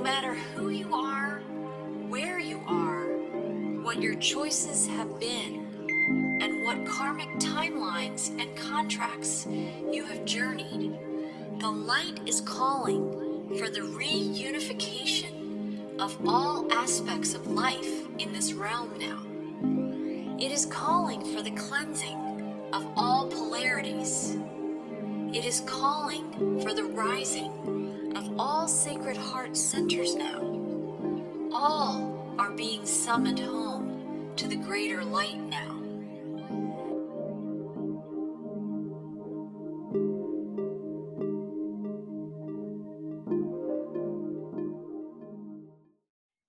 matter who you are, where you are, what your choices have been, and what karmic timelines and contracts you have journeyed, the light is calling for the reunification of all aspects of life in this realm now. It is calling for the cleansing of all polarities. It is calling for the rising of all sacred heart centers now. All are being summoned home to the greater light now.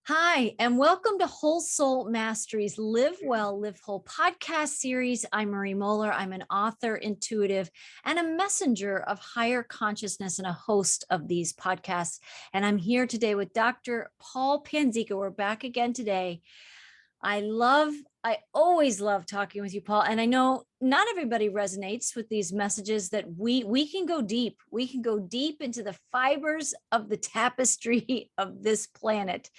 Hi, and welcome to Whole Soul Mastery's Live Well, Live Whole podcast series. I'm Marie Mohler. I'm an author, intuitive, and a messenger of higher consciousness and a host of these podcasts. And I'm here today with Dr. Paul Panzica. We're back again today. I always love talking with you, Paul. And I know not everybody resonates with these messages that we can go deep. We can go deep into the fibers of the tapestry of this planet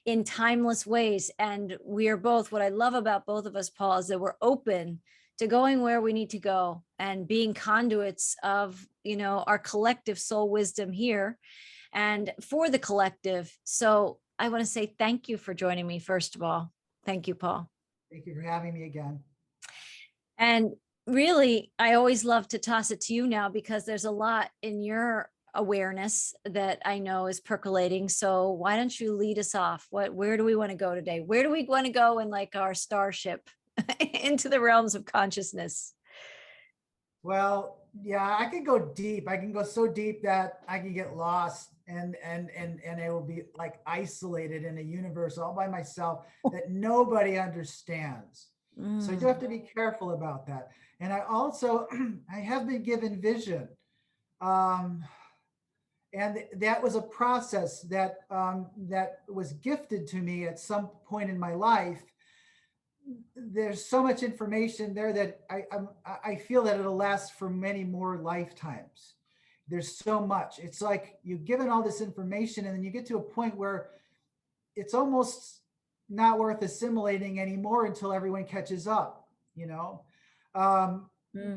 in timeless ways. And we are both, what I love about both of us, Paul, is that we're open to going where we need to go and being conduits of, our collective soul wisdom here and for the collective. So I want to say thank you for joining me, first of all. Thank you, Paul. Thank you for having me again. And really, I always love to toss it to you now because there's a lot in your awareness that I know is percolating. So why don't you lead us off? Where do we want to go today? Where do we want to go in like our starship into the realms of consciousness? Well, yeah, I can go deep. I can go so deep that I can get lost and it will be like isolated in a universe all by myself that nobody understands. So you do have to be careful about that. And I also, I have been given vision. And that was a process that was gifted to me at some point in my life. There's so much information there that I feel that it'll last for many more lifetimes. There's so much. It's like you're given all this information and then you get to a point where it's almost not worth assimilating anymore until everyone catches up,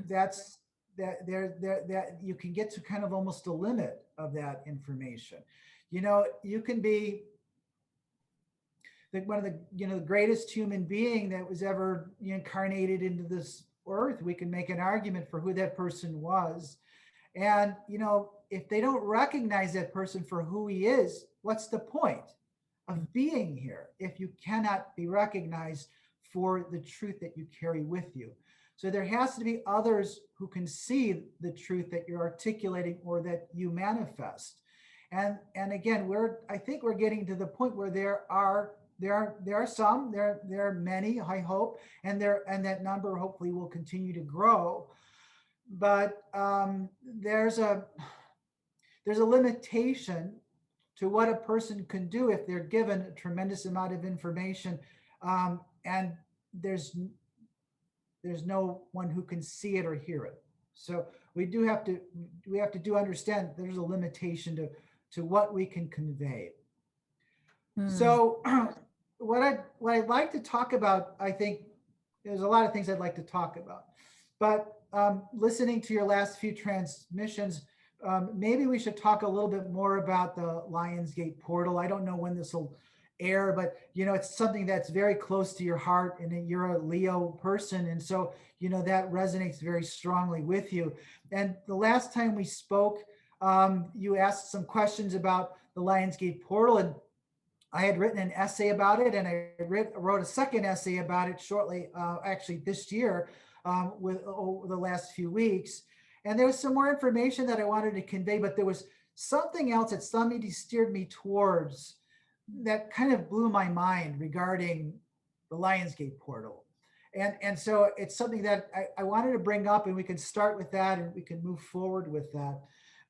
That's that you can get to kind of almost a limit of that information. You can be one of the greatest human being that was ever incarnated into this earth. We can make an argument for who that person was. And, if they don't recognize that person for who he is, what's the point of being here if you cannot be recognized for the truth that you carry with you? So there has to be others who can see the truth that you're articulating or that you manifest. And again, I think we're getting to the point where there are many, I hope, and that number hopefully will continue to grow. But there's a limitation to what a person can do if they're given a tremendous amount of information, and there's no one who can see it or hear it. So we have to understand there's a limitation to what we can convey. So what I'd like to talk about, I think there's a lot of things I'd like to talk about, but listening to your last few transmissions, maybe we should talk a little bit more about the Lionsgate Portal. I don't know when this will air, but it's something that's very close to your heart, and you're a Leo person, and so that resonates very strongly with you. And the last time we spoke, you asked some questions about the Lionsgate Portal, and I had written an essay about it, and I wrote a second essay about it shortly, actually this year, over the last few weeks. And there was some more information that I wanted to convey, but there was something else that somebody steered me towards that kind of blew my mind regarding the Lionsgate Portal. And so it's something that I wanted to bring up, and we can start with that and we can move forward with that.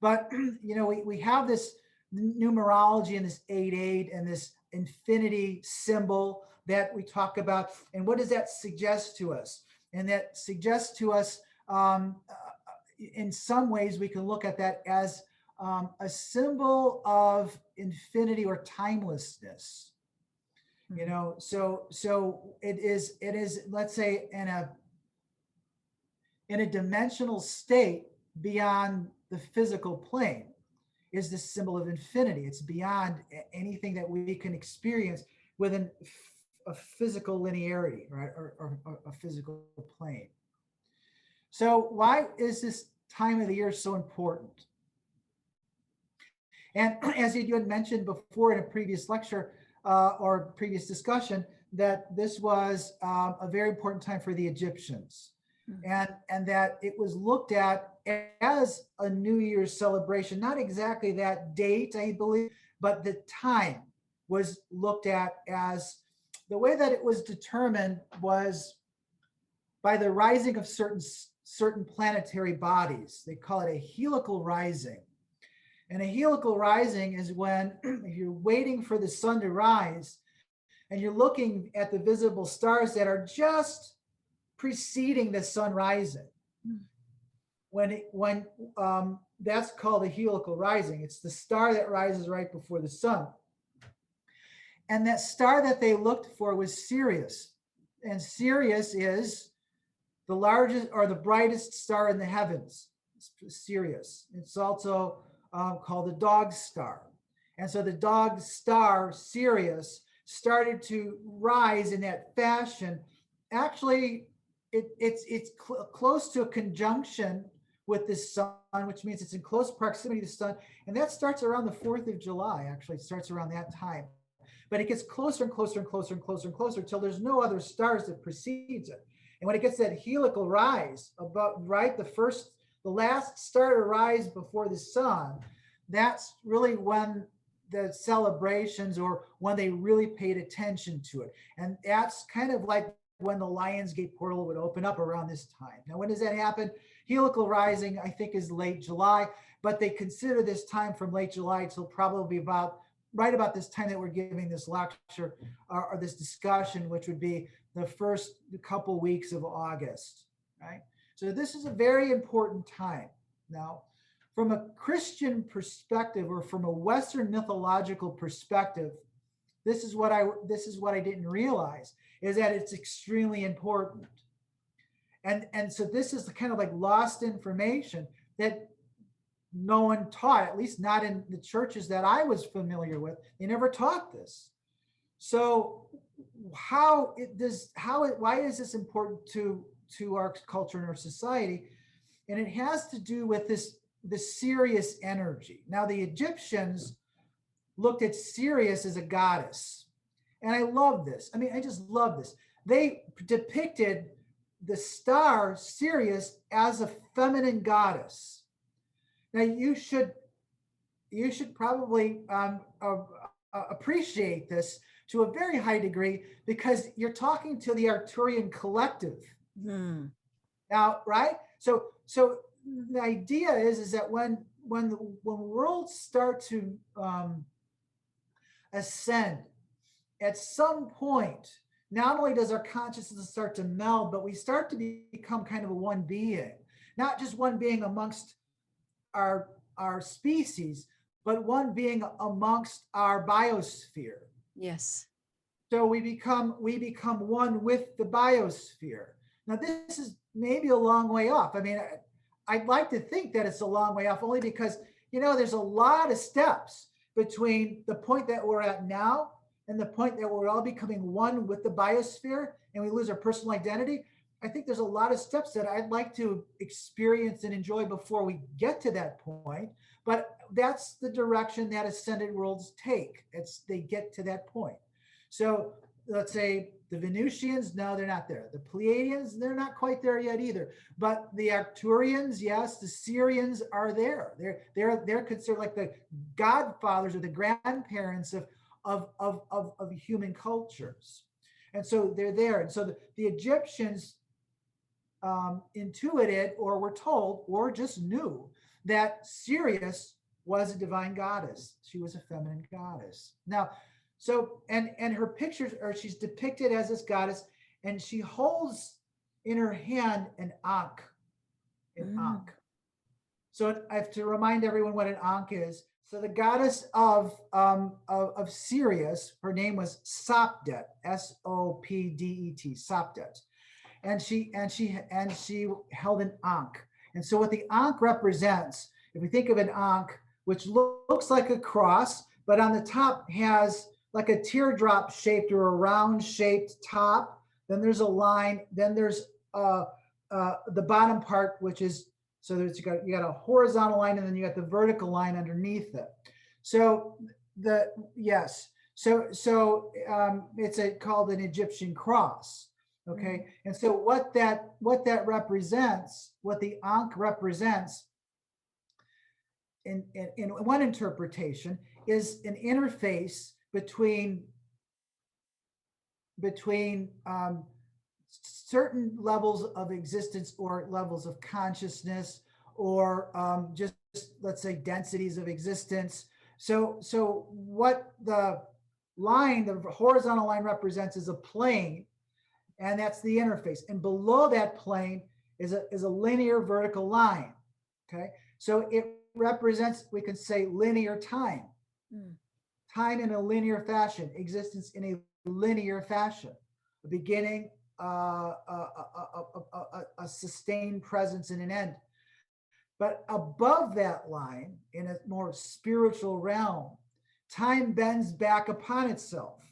But, we have this numerology and this 8-8 and this infinity symbol that we talk about. And what does that suggest to us? And that suggests to us, in some ways, we can look at that as a symbol of infinity or timelessness. You know, so it is, let's say, in a dimensional state beyond the physical plane, is the symbol of infinity. It's beyond anything that we can experience within a physical linearity, right, or a physical plane. So why is this time of the year so important? And as you had mentioned before in a previous lecture or previous discussion, that this was a very important time for the Egyptians, and that it was looked at as a New Year's celebration. Not exactly that date, I believe, but the time was looked at as, the way that it was determined was by the rising of certain planetary bodies. They call it a heliacal rising. And a heliacal rising is when if you're waiting for the sun to rise and you're looking at the visible stars that are just preceding the sun rising. When that's called a heliacal rising. It's the star that rises right before the sun. And that star that they looked for was Sirius. And Sirius is the largest or the brightest star in the heavens. It's Sirius. It's also called the dog star. And so the dog star, Sirius, started to rise in that fashion. Actually, it's close to a conjunction with the sun, which means it's in close proximity to the sun. And that starts around the 4th of July. Actually, it starts around that time. But it gets closer and closer and closer and closer and closer until there's no other stars that precedes it. And when it gets that heliacal rise, about right, the last star to rise before the sun, that's really when the celebrations, or when they really paid attention to it. And that's kind of like when the Lionsgate Portal would open up around this time. Now, when does that happen? Heliacal rising, I think, is late July, but they consider this time from late July till probably right about this time that we're giving this lecture or this discussion, which would be the first couple weeks of August, right? So this is a very important time. Now, from a Christian perspective, or from a Western mythological perspective, this is what I didn't realize, is that it's extremely important. And so this is the kind of like lost information that no one taught, at least not in the churches that I was familiar with. They never taught this. So why is this important to our culture and our society? And it has to do with the Sirius energy. Now, the Egyptians looked at Sirius as a goddess. And I love this. I mean, I just love this. They depicted the star Sirius as a feminine goddess. Now, you should probably appreciate this to a very high degree, because you're talking to the Arcturian collective. Now, right? So the idea is that when worlds start to ascend, at some point, not only does our consciousness start to meld, but we start to become kind of a one being, not just one being amongst our species, but one being amongst our biosphere. Yes. So we become one with the biosphere. Now, this is maybe a long way off. I mean, I'd like to think that it's a long way off, only because, there's a lot of steps between the point that we're at now and the point that we're all becoming one with the biosphere and we lose our personal identity. I think there's a lot of steps that I'd like to experience and enjoy before we get to that point. But that's the direction that ascended worlds take. They get to that point. So let's say the Venusians, no, they're not there. The Pleiadians, they're not quite there yet either. But the Arcturians, yes, the Syrians are there. They're considered like the godfathers or the grandparents of human cultures. And so they're there. And so the Egyptians intuited, or were told, or just knew that Sirius was a divine goddess. She was a feminine goddess. Now, so, and her pictures, or she's depicted as this goddess, and she holds in her hand an ankh. So I have to remind everyone what an Ankh is. So the goddess of Sirius, her name was Sopdet, Sopdet, Sopdet, and she held an Ankh. And so what the Ankh represents, if we think of an Ankh, which looks like a cross, but on the top has like a teardrop shaped or a round shaped top. Then there's a line. Then there's the bottom part, which is, so there's you got a horizontal line, and then you got the vertical line underneath it. So it's called an Egyptian cross. Okay, and so what that represents, what the Ankh represents, in one interpretation, is an interface between certain levels of existence or levels of consciousness, or just let's say densities of existence. So what the horizontal line represents is a plane, and that's the interface. And below that plane is a linear vertical line. Okay, so it represents, we can say, linear time. Time in a linear fashion, existence in a linear fashion, a beginning, a sustained presence, and an end. But above that line, in a more spiritual realm, time bends back upon itself,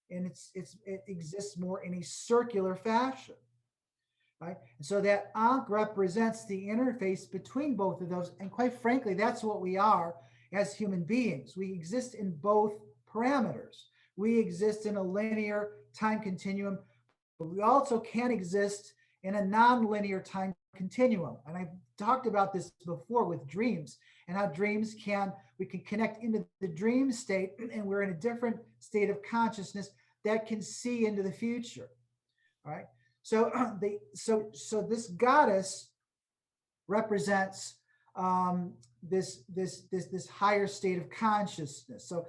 and it exists more in a circular fashion, right? And so that Ankh represents the interface between both of those, and quite frankly, that's what we are as human beings. We exist in both parameters. We exist in a linear time continuum, but we also can exist in a non-linear time continuum. And I've talked about this before with dreams, and how dreams we can connect into the dream state, and we're in a different state of consciousness that can see into the future. All right. So this goddess represents this higher state of consciousness. So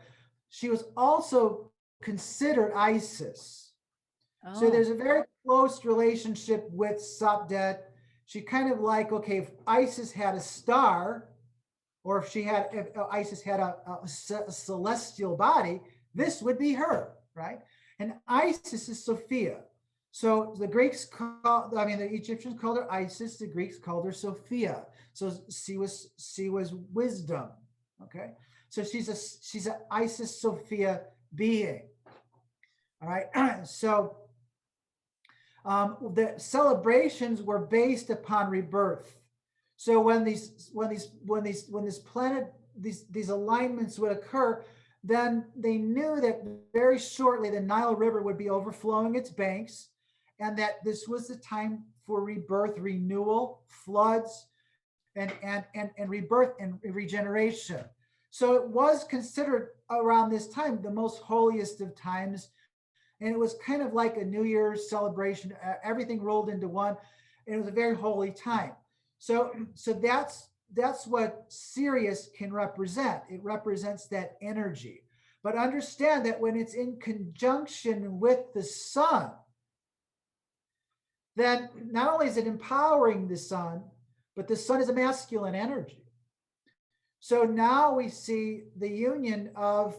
she was also considered Isis. Oh. So there's a very close relationship with Sopdet. She kind of like, okay, if Isis had a star, or if Isis had a celestial body, this would be her, right? And Isis is Sophia. So the Egyptians called her Isis, the Greeks called her Sophia. So she was wisdom. Okay. So she's an Isis Sophia being. All right. So the celebrations were based upon rebirth. So when these alignments would occur, then they knew that very shortly the Nile River would be overflowing its banks, and that this was the time for rebirth, renewal, floods, and rebirth and regeneration. So it was considered around this time the most holiest of times, and it was kind of like a New Year's celebration. Everything rolled into one, and it was a very holy time. So that's what Sirius can represent. It represents that energy. But understand that when it's in conjunction with the sun, then not only is it empowering the sun, but the sun is a masculine energy. So now we see the union of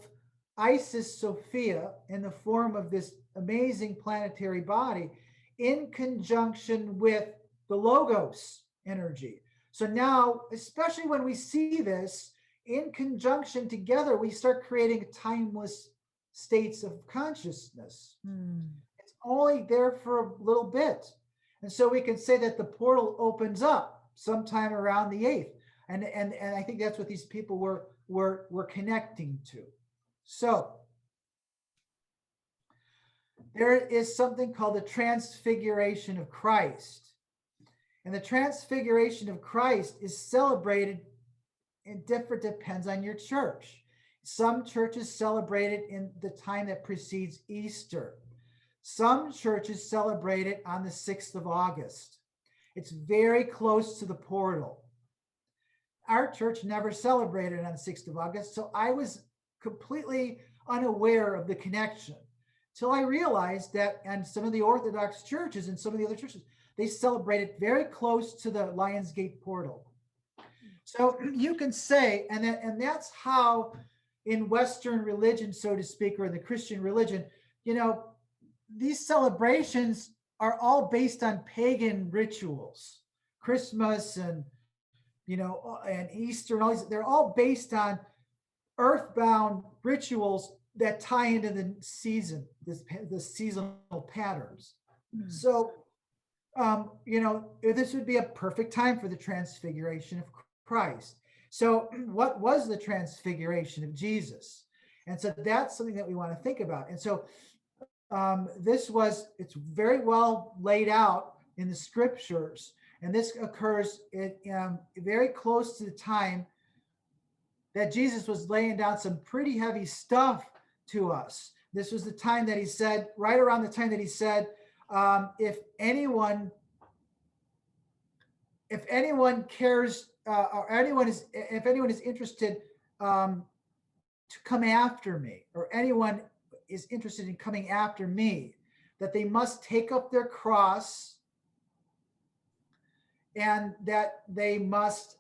Isis Sophia in the form of this amazing planetary body in conjunction with the Logos energy. So now, especially when we see this in conjunction together, we start creating timeless states of consciousness. It's only there for a little bit. And so we can say that the portal opens up sometime around the 8th. And I think that's what these people were connecting to. So there is something called the Transfiguration of Christ. And the Transfiguration of Christ is celebrated depends on your church. Some churches celebrate it in the time that precedes Easter. Some churches celebrate it on the 6th of August. It's very close to the portal. Our church never celebrated on the 6th of August, so I was completely unaware of the connection till I realized that, and some of the Orthodox churches and some of the other churches, they celebrate it very close to the Lionsgate Portal. So you can say, and that's how in Western religion, so to speak, or the Christian religion, these celebrations are all based on pagan rituals. Christmas and and Easter and all these, they're all based on earthbound rituals that tie into the season, the seasonal patterns. Mm. So, this would be a perfect time for the Transfiguration of Christ. So what was the Transfiguration of Jesus? And so that's something that we want to think about. And so it's very well laid out in the scriptures. And this occurs very close to the time that Jesus was laying down some pretty heavy stuff to us. This was the time that he said, right around the time that he said, if anyone cares, if anyone is interested to come after me, or anyone is interested in coming after me, that they must take up their cross, and that they must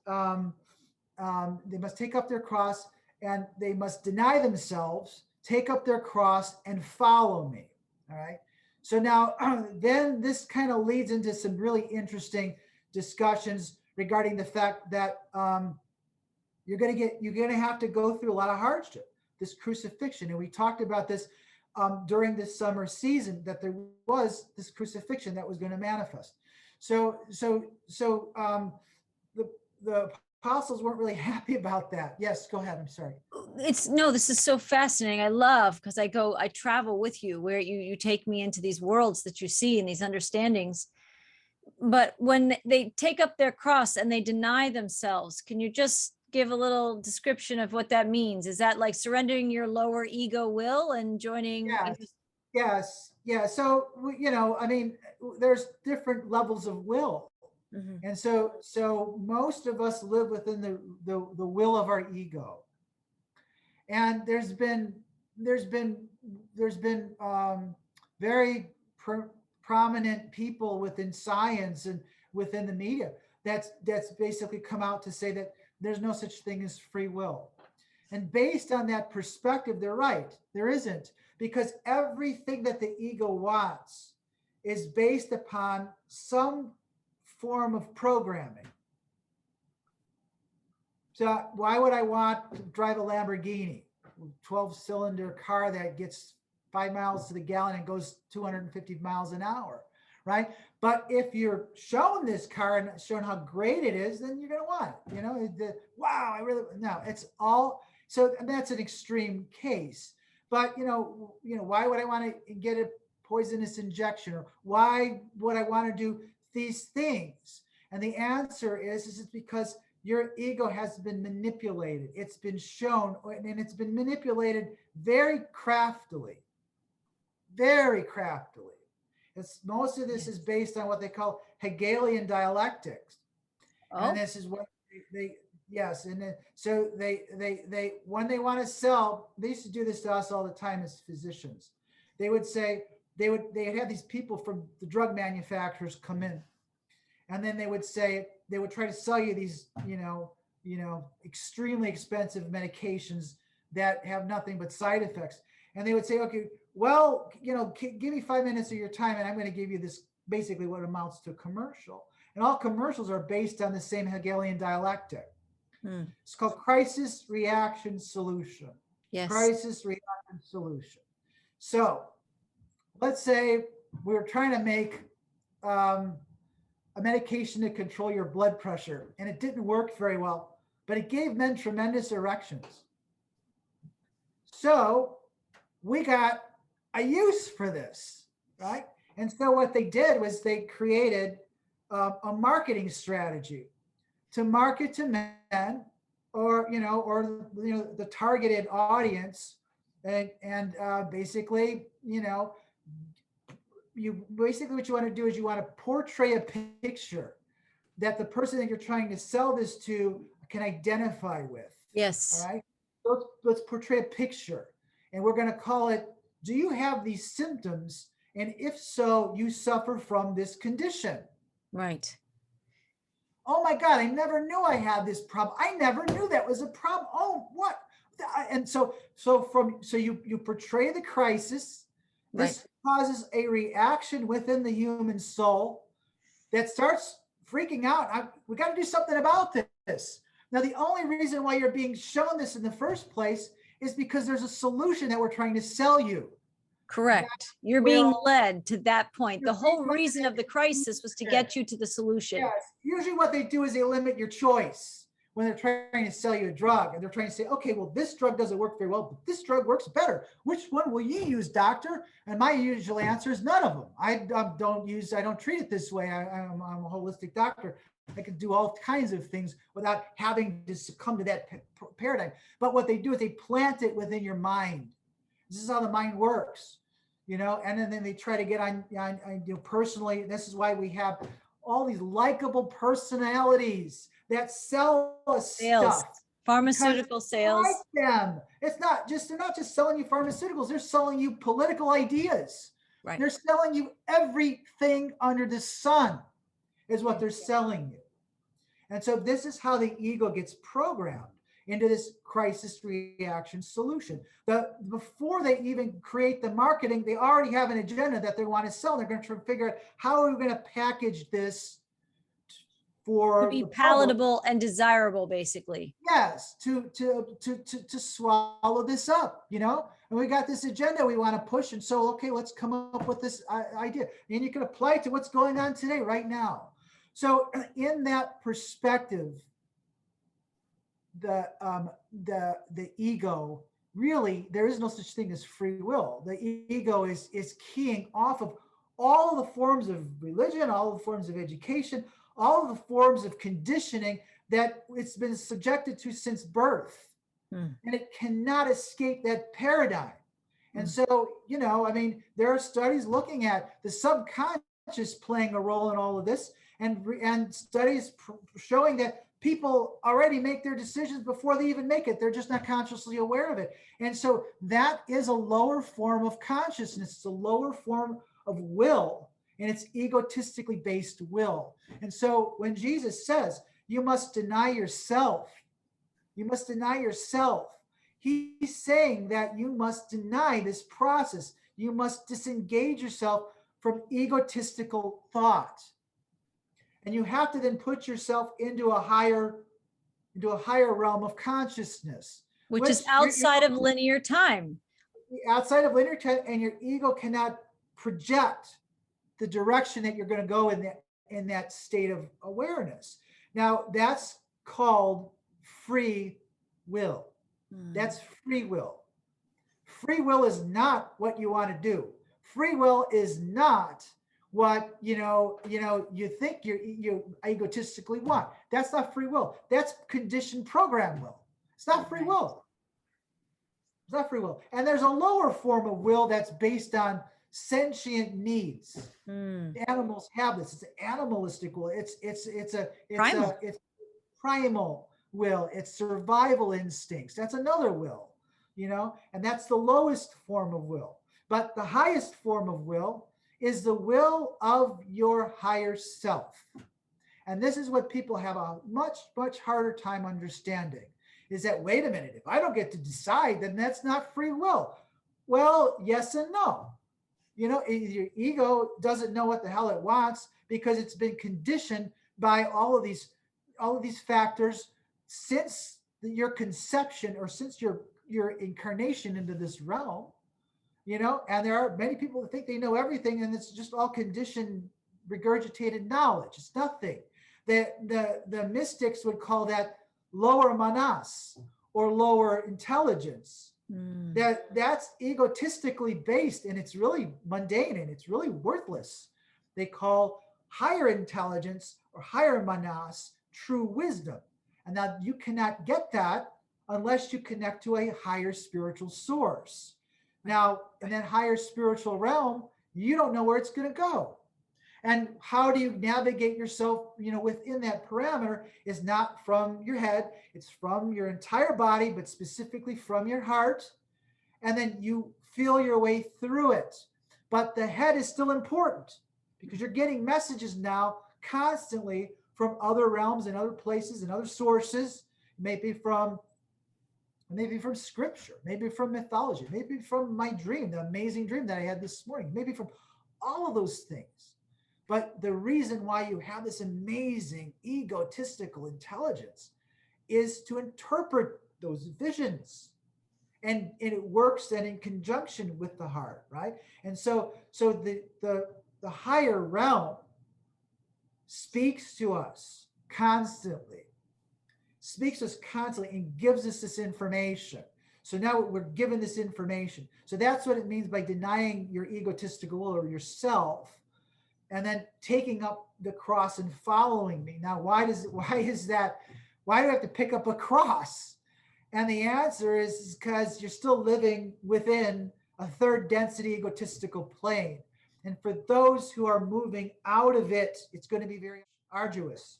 take up their cross, and they must deny themselves, take up their cross, and follow me. All right. So now, then this kind of leads into some really interesting discussions regarding the fact that you're going to have to go through a lot of hardship, this crucifixion. And we talked about this during this summer season, that there was this crucifixion that was going to manifest. So the apostles weren't really happy about that. Yes, go ahead. I'm sorry. This is so fascinating. I love, because I travel with you, where you take me into these worlds that you see and these understandings. But when they take up their cross and they deny themselves, can you just give a little description of what that means? Is that like surrendering your lower ego will and joining? Yes. Yeah. So, there's different levels of will. Mm-hmm. And so most of us live within the will of our ego. And there's been very prominent people within science and within the media that's basically come out to say that there's no such thing as free will. And based on that perspective, they're right. There isn't, because everything that the ego wants is based upon some form of programming. So why would I want to drive a Lamborghini, 12-cylinder car that gets 5 miles to the gallon and goes 250 miles an hour, right? But if you're shown this car and shown how great it is, then you're going to want it. Wow, it's all. So that's an extreme case. But why would I want to get a poisonous injection, or why would I want to do these things? And the answer is it's because your ego has been manipulated. It's been shown, and it's been manipulated very craftily. Very craftily. Most of this is based on what they call Hegelian dialectics. Oh. And this is what they and then, so they when they want to sell, they used to do this to us all the time as physicians. They would say, they'd have these people from the drug manufacturers come in, and then they would try to sell you these, extremely expensive medications that have nothing but side effects. And they would say, okay, well, give me 5 minutes of your time, and I'm going to give you this, basically what amounts to a commercial. And all commercials are based on the same Hegelian dialectic. It's called crisis, reaction, solution. Yes. Crisis, reaction, solution. So let's say we were trying to make a medication to control your blood pressure, and it didn't work very well, but it gave men tremendous erections. So we got a use for this, right? And so what they did was they created a marketing strategy to market to men, or the targeted audience, and basically, what you want to do is you want to portray a picture that the person that you're trying to sell this to can identify with. Yes. All right. So let's portray a picture, and we're going to call it, do you have these symptoms? And if so, you suffer from this condition. Right. Oh my God, I never knew I had this problem. I never knew that was a problem. Oh, what? And so you portray the crisis. This causes a reaction within the human soul that starts freaking out. We got to do something about this. Now, the only reason why you're being shown this in the first place is because there's a solution that we're trying to sell you. Correct. You're being led to that point. The whole reason of the crisis was to get you to the solution. Yes. Usually what they do is they limit your choice when they're trying to sell you a drug, and they're trying to say, okay, well, this drug doesn't work very well, but this drug works better. Which one will you use, doctor? And my usual answer is none of them. I don't treat it this way. I'm a holistic doctor. I can do all kinds of things without having to succumb to that paradigm. But what they do is they plant it within your mind. This is how the mind works, and then they try to get on personally. This is why we have all these likable personalities that sell us stuff. Pharmaceutical sales. Like them. They're not just selling you pharmaceuticals. They're selling you political ideas. Right. They're selling you everything under the sun is what they're selling you. And so this is how the ego gets programmed into this crisis reaction solution. Before they even create the marketing, they already have an agenda that they want to sell. They're going to try to figure out how are we going to package this to be palatable and desirable, basically. Yes, to swallow this up, and we got this agenda we want to push, and so okay, let's come up with this idea, and you can apply it to what's going on today, right now. So, in that perspective, the ego, really, there is no such thing as free will. The ego is keying off of all of the forms of religion, all of the forms of education, all of the forms of conditioning that it's been subjected to since birth. And it cannot escape that paradigm. And so, there are studies looking at the subconscious playing a role in all of this, and studies showing that people already make their decisions before they even make it. They're just not consciously aware of it. And so that is a lower form of consciousness. It's a lower form of will, and it's egotistically based will. And so when Jesus says, you must deny yourself, he's saying that you must deny this process. You must disengage yourself from egotistical thought. And you have to then put yourself into a higher realm of consciousness. Which is outside of linear time. Outside of linear time, and your ego cannot project the direction that you're going to go in that state of awareness. Now, that's called free will. That's free will. Free will is not what you want to do. Free will is not what you think you egotistically want. That's not free will. That's conditioned program will. It's not free will. It's not free will. And there's a lower form of will that's based on sentient needs. Animals have this. It's an animalistic will. It's primal will. It's survival instincts. That's another will, and that's the lowest form of will. But the highest form of will is the will of your higher self. And this is what people have a much, much harder time understanding, is that, wait a minute, if I don't get to decide, then that's not free will. Well, yes and no. Your ego doesn't know what the hell it wants because it's been conditioned by all of these factors since your conception, or since your incarnation into this realm. And there are many people that think they know everything, and it's just all conditioned, regurgitated knowledge. It's nothing. The mystics would call that lower manas, or lower intelligence. That's egotistically based, and it's really mundane, and it's really worthless. They call higher intelligence or higher manas true wisdom. And now you cannot get that unless you connect to a higher spiritual source. Now, in that higher spiritual realm, you don't know where it's going to go. And how do you navigate yourself, within that parameter is not from your head. It's from your entire body, but specifically from your heart. And then you feel your way through it. But the head is still important because you're getting messages now constantly from other realms and other places and other sources. Maybe from scripture, maybe from mythology, maybe from my dream, the amazing dream that I had this morning, maybe from all of those things. But the reason why you have this amazing egotistical intelligence is to interpret those visions. And it works then in conjunction with the heart, right? And so the higher realm speaks to us constantly, and gives us this information. So now we're given this information. So that's what it means by denying your egotistical will or yourself, and then taking up the cross and following me. Now, why is that? Why do I have to pick up a cross? And the answer is because you're still living within a third density egotistical plane. And for those who are moving out of it, it's going to be very arduous,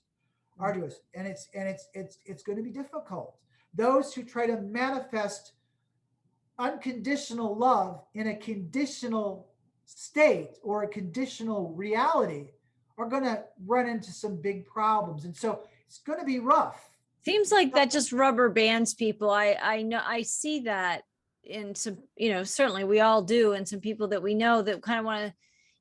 and it's going to be difficult. Those who try to manifest unconditional love in a conditional state or a conditional reality are going to run into some big problems. And so it's going to be rough. Seems like that just rubber bands people. I know, I see that in some, certainly we all do, and some people that we know that kind of want to,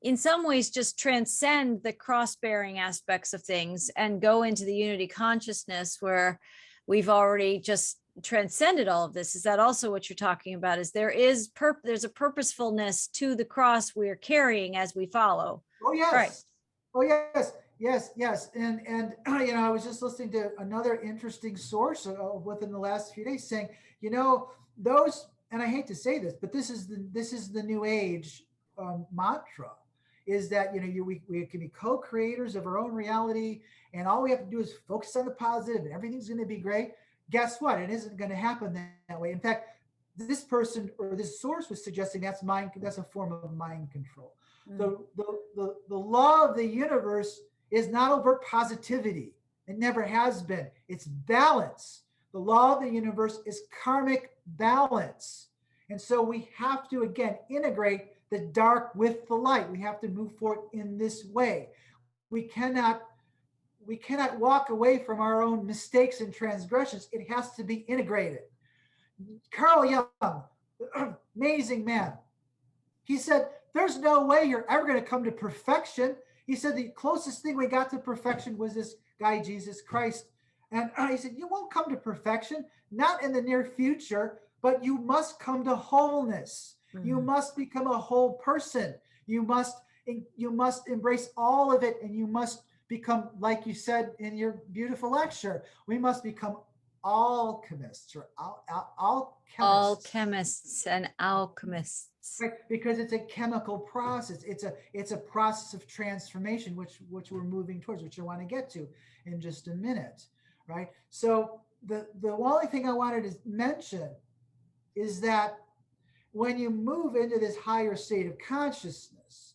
in some ways, just transcend the cross-bearing aspects of things and go into the unity consciousness where we've already just transcended all of this. Is that also what you're talking about? Is there's a purposefulness to the cross we're carrying as we follow? Oh yes. Right. Oh yes. And I was just listening to another interesting source within the last few days saying, those, and I hate to say this, but this is the new age mantra, is that we can be co-creators of our own reality, and all we have to do is focus on the positive and everything's going to be great. Guess what? It isn't going to happen that way. In fact, this person or this source was suggesting that's a form of mind control. The law of the universe is not overt positivity. It never has been. It's balance. The law of the universe is karmic balance. And so we have to, again, integrate the dark with the light. We have to move forward in this way. We cannot walk away from our own mistakes and transgressions. It has to be integrated. Carl Jung, amazing man, he said, there's no way you're ever going to come to perfection. He said the closest thing we got to perfection was this guy, Jesus Christ. And he said, you won't come to perfection, not in the near future, but you must come to wholeness. Mm-hmm. You must become a whole person. You must embrace all of it, and you must become, like you said in your beautiful lecture, we must become alchemists or alchemists and alchemists. Right, because it's a chemical process. It's a process of transformation, which we're moving towards, which I want to get to in just a minute, right? So the only thing I wanted to mention is that when you move into this higher state of consciousness,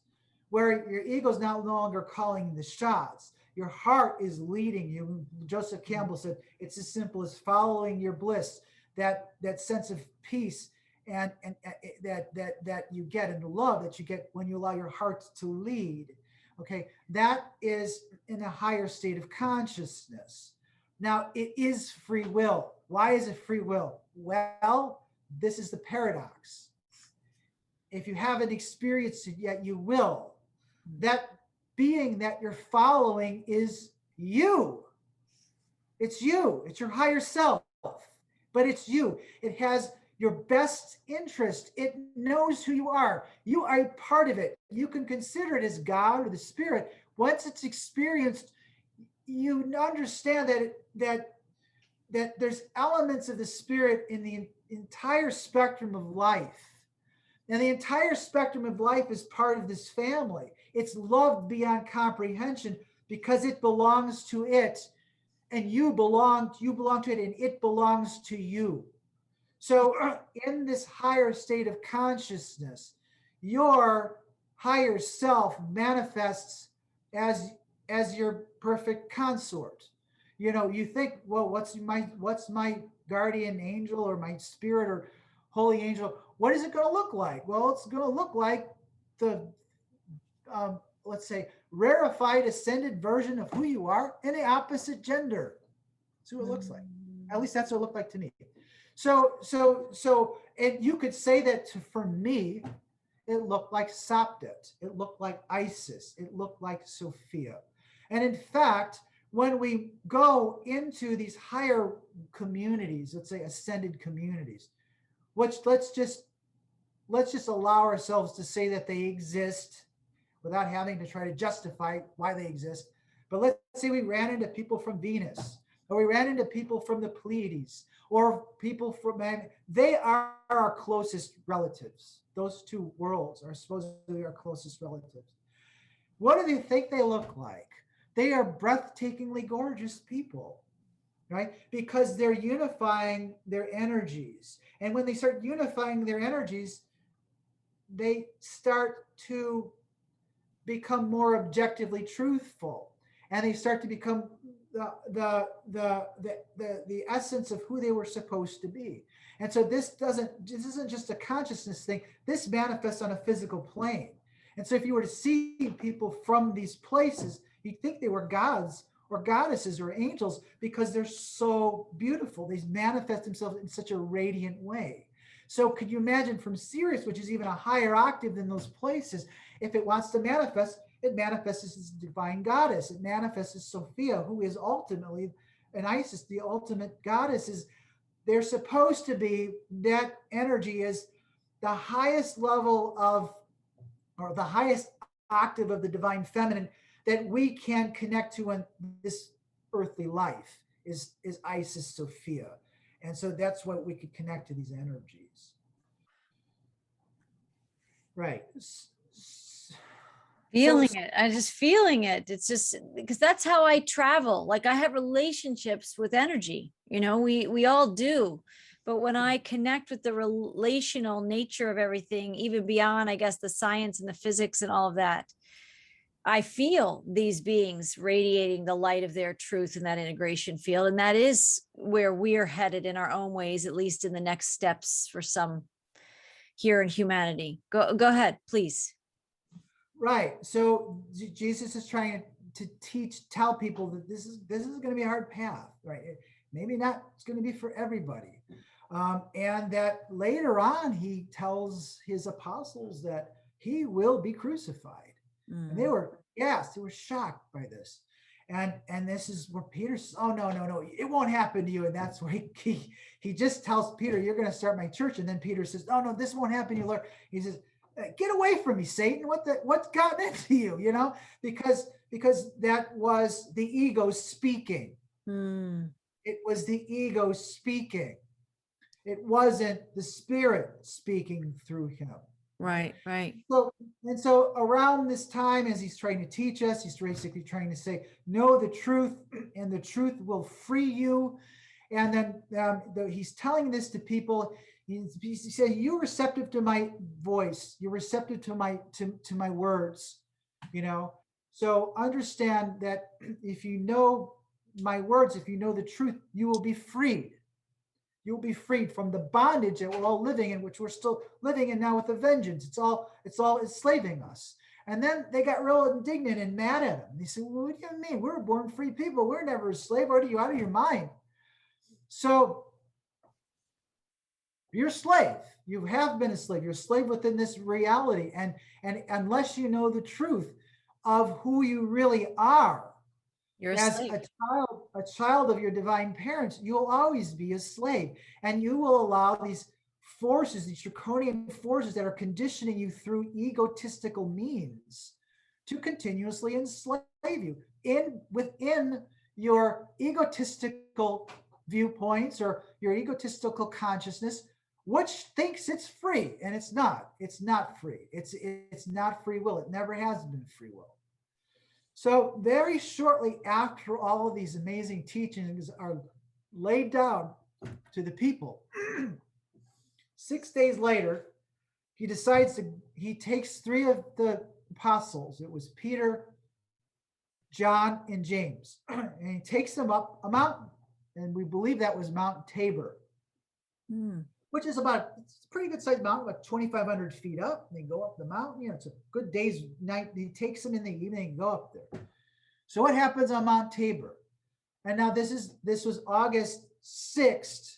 where your ego is no longer calling the shots, your heart is leading you. Joseph Campbell said, it's as simple as following your bliss, that sense of peace and that you get, and the love that you get when you allow your heart to lead. Okay, that is in a higher state of consciousness. Now, it is free will. Why is it free will? Well, this is the paradox. If you haven't experienced it yet, you will. That being that you're following is you. It's you. It's your higher self, but it's you. It has your best interest. It knows who you are. You are a part of it. You can consider it as God or the Spirit. Once it's experienced, you understand that there's elements of the Spirit in the entire spectrum of life. And the entire spectrum of life is part of this family. It's loved beyond comprehension because it belongs to it, and you belong to it, and it belongs to you. So in this higher state of consciousness, your higher self manifests as your perfect consort. You think, well, what's my guardian angel or my spirit or holy angel? What is it going to look like? Well, it's going to look like the, let's say, rarefied, ascended version of who you are in the opposite gender. That's what it looks like. At least that's what it looked like to me. So, and you could say that for me, it looked like Sopdet. It looked like Isis. It looked like Sophia. And in fact, when we go into these higher communities, let's say ascended communities, which let's just allow ourselves to say that they exist without having to try to justify why they exist. But let's say we ran into people from Venus, or we ran into people from the Pleiades, or people from, they are our closest relatives. Those two worlds are supposedly our closest relatives. What do they think they look like? They are breathtakingly gorgeous people, right? Because they're unifying their energies. And when they start unifying their energies, they start to become more objectively truthful, and they start to become the essence of who they were supposed to be. And so this isn't just a consciousness thing. This manifests on a physical plane. And so if you were to see people from these places, you'd think they were gods or goddesses or angels, because they're so beautiful. They manifest themselves in such a radiant way. So could you imagine from Sirius, which is even a higher octave than those places, if it wants to manifest, it manifests as a divine goddess. It manifests as Sophia, who is ultimately, and Isis, the ultimate goddess. Is they're supposed to be, that energy is the highest level of, or the highest octave of the divine feminine that we can connect to in this earthly life is Isis, Sophia. And so that's what we could connect to these energies. Right. Feeling it. I'm just feeling it. It's just because that's how I travel. Like I have relationships with energy, we all do. But when I connect with the relational nature of everything, even beyond, I guess, the science and the physics and all of that, I feel these beings radiating the light of their truth in that integration field. And that is where we're headed in our own ways, at least in the next steps for some here in humanity. Go ahead, please. Right. So Jesus is trying to tell people that this is going to be a hard path, right? Maybe not, it's going to be for everybody. And that later on, he tells his apostles that he will be crucified. And they were shocked by this. And this is where Peter says, oh, no, it won't happen to you. And that's where he just tells Peter, you're going to start my church. And then Peter says, oh, no, this won't happen to you, Lord. He says, get away from me, Satan. What's gotten into you, because that was the ego speaking. It was the ego speaking. It wasn't the spirit speaking through him. Right. So around this time, as he's trying to teach us, he's basically trying to say, know the truth, and the truth will free you. And then he's telling this to people. He said, you're receptive to my voice. You're receptive to my words, So understand that if you know my words, if you know the truth, you will be freed. You'll be freed from the bondage that we're all living in, which we're still living in now with a vengeance. It's all enslaving us. And then they got real indignant and mad at him. They said, well, what do you mean? We're born free people. We're never a slave. What are you, out of your mind? So you're a slave. You have been a slave. You're a slave within this reality. And unless you know the truth of who you really are, you're as a child of your divine parents, you'll always be a slave. And you will allow these forces, these draconian forces that are conditioning you through egotistical means to continuously enslave you within your egotistical viewpoints or your egotistical consciousness, which thinks it's free, and it's not. It's not free. It's not free will. It never has been free will. So very shortly after all of these amazing teachings are laid down to the people, 6 days later, he takes three of the apostles. It was Peter, John, and James, and he takes them up a mountain, and we believe that was Mount Tabor. which is about, it's a pretty good sized mountain, about 2,500 feet up. And they go up the mountain. You know, it's a good day's night. He takes them in the evening and go up there. So what happens on Mount Tabor? And now this was August 6th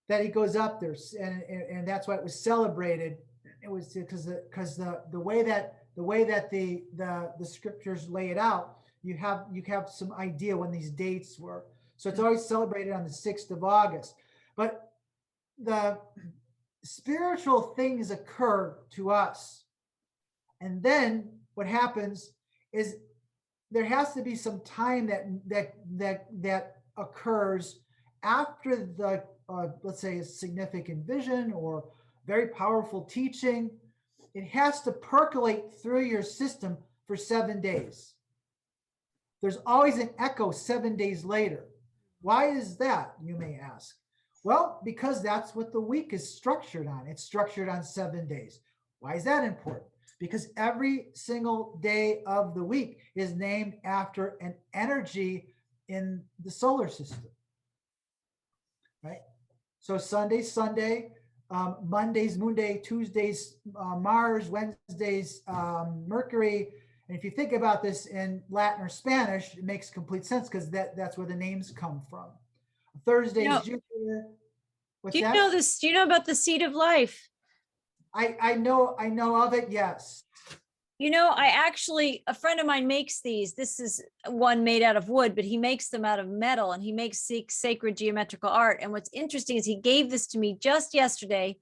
that he goes up there, and that's why it was celebrated. It was because the way that the scriptures lay it out, you have some idea when these dates were. So it's always celebrated on the 6th of August. But the spiritual things occur to us. And then what happens is there has to be some time that occurs after the let's say a significant vision or very powerful teaching. It has to percolate through your system for 7 days. There's always an echo 7 days later. Why is that, you may ask? Well, because that's what the week is structured on. It's structured on 7 days. Why is that important? Because every single day of the week is named after an energy in the solar system, right? So Sunday's Sunday, Monday's Moon Day, Tuesday's Mars, Wednesday's Mercury. And if you think about this in Latin or Spanish, it makes complete sense because that's where the names come from. Thursday's Jupiter. What's that? Know this? Do you know about the seed of life? I know of it, yes. You know, a friend of mine makes these. This is one made out of wood, but he makes them out of metal, and he makes sacred geometrical art. And what's interesting is he gave this to me just yesterday.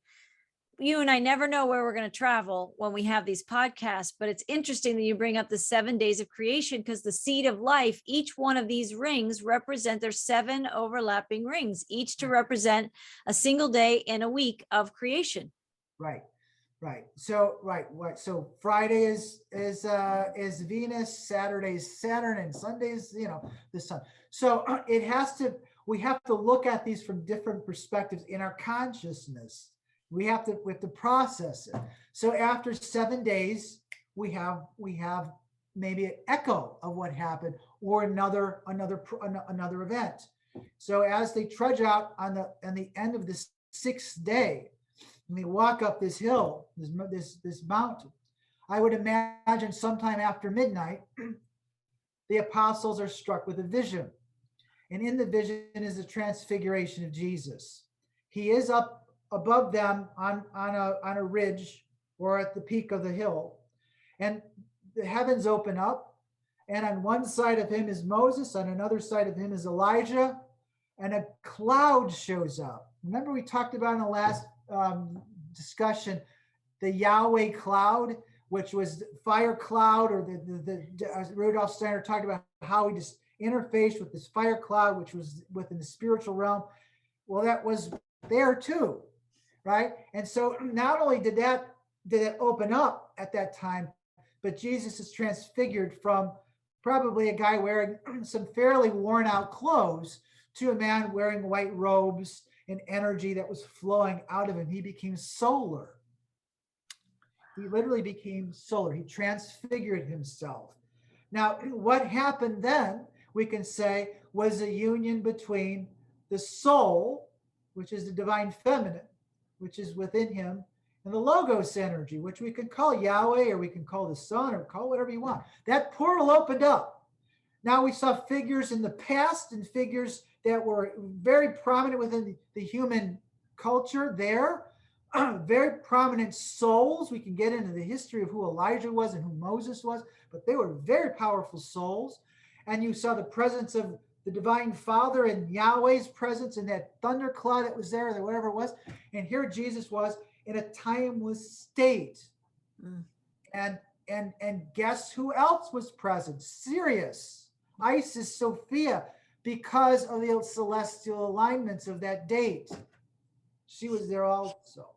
You and I never know where we're going to travel when we have these podcasts, but it's interesting that you bring up the 7 days of creation, because the seed of life, each one of these rings represent, there's 7 overlapping rings, each to represent a single day in a week of creation. Right. So So Friday is Venus, Saturday is Saturn, and Sunday is, the sun. So we have to look at these from different perspectives in our consciousness. We have to process it. So after 7 days, we have maybe an echo of what happened, or another event. So as they trudge out on the end of the 6th day, and they walk up this hill, this mountain, I would imagine sometime after midnight, the apostles are struck with a vision. And in the vision is the transfiguration of Jesus. He is up above them on a ridge or at the peak of the hill. And the heavens open up. And on one side of him is Moses, on another side of him is Elijah, and a cloud shows up. Remember, we talked about in the last discussion, the Yahweh cloud, which was fire cloud, or the Rudolf Steiner talked about how he just interfaced with this fire cloud, which was within the spiritual realm. Well, that was there too, right? And so not only did that open up at that time, but Jesus is transfigured from probably a guy wearing some fairly worn out clothes to a man wearing white robes, and energy that was flowing out of him. He became solar. He literally became solar. He transfigured himself. Now, what happened then, we can say, was a union between the soul, which is the divine feminine, which is within him, and the Logos energy, which we could call Yahweh, or we can call the sun, or call whatever you want. That portal opened up. Now we saw figures in the past and figures that were very prominent within the human culture there, very prominent souls. We can get into the history of who Elijah was and who Moses was, but they were very powerful souls. And you saw the presence of the divine Father and Yahweh's presence in that thundercloud that was there, or whatever it was. And here Jesus was in a timeless state. And guess who else was present? Sirius, Isis, Sophia, because of the celestial alignments of that date. She was there also.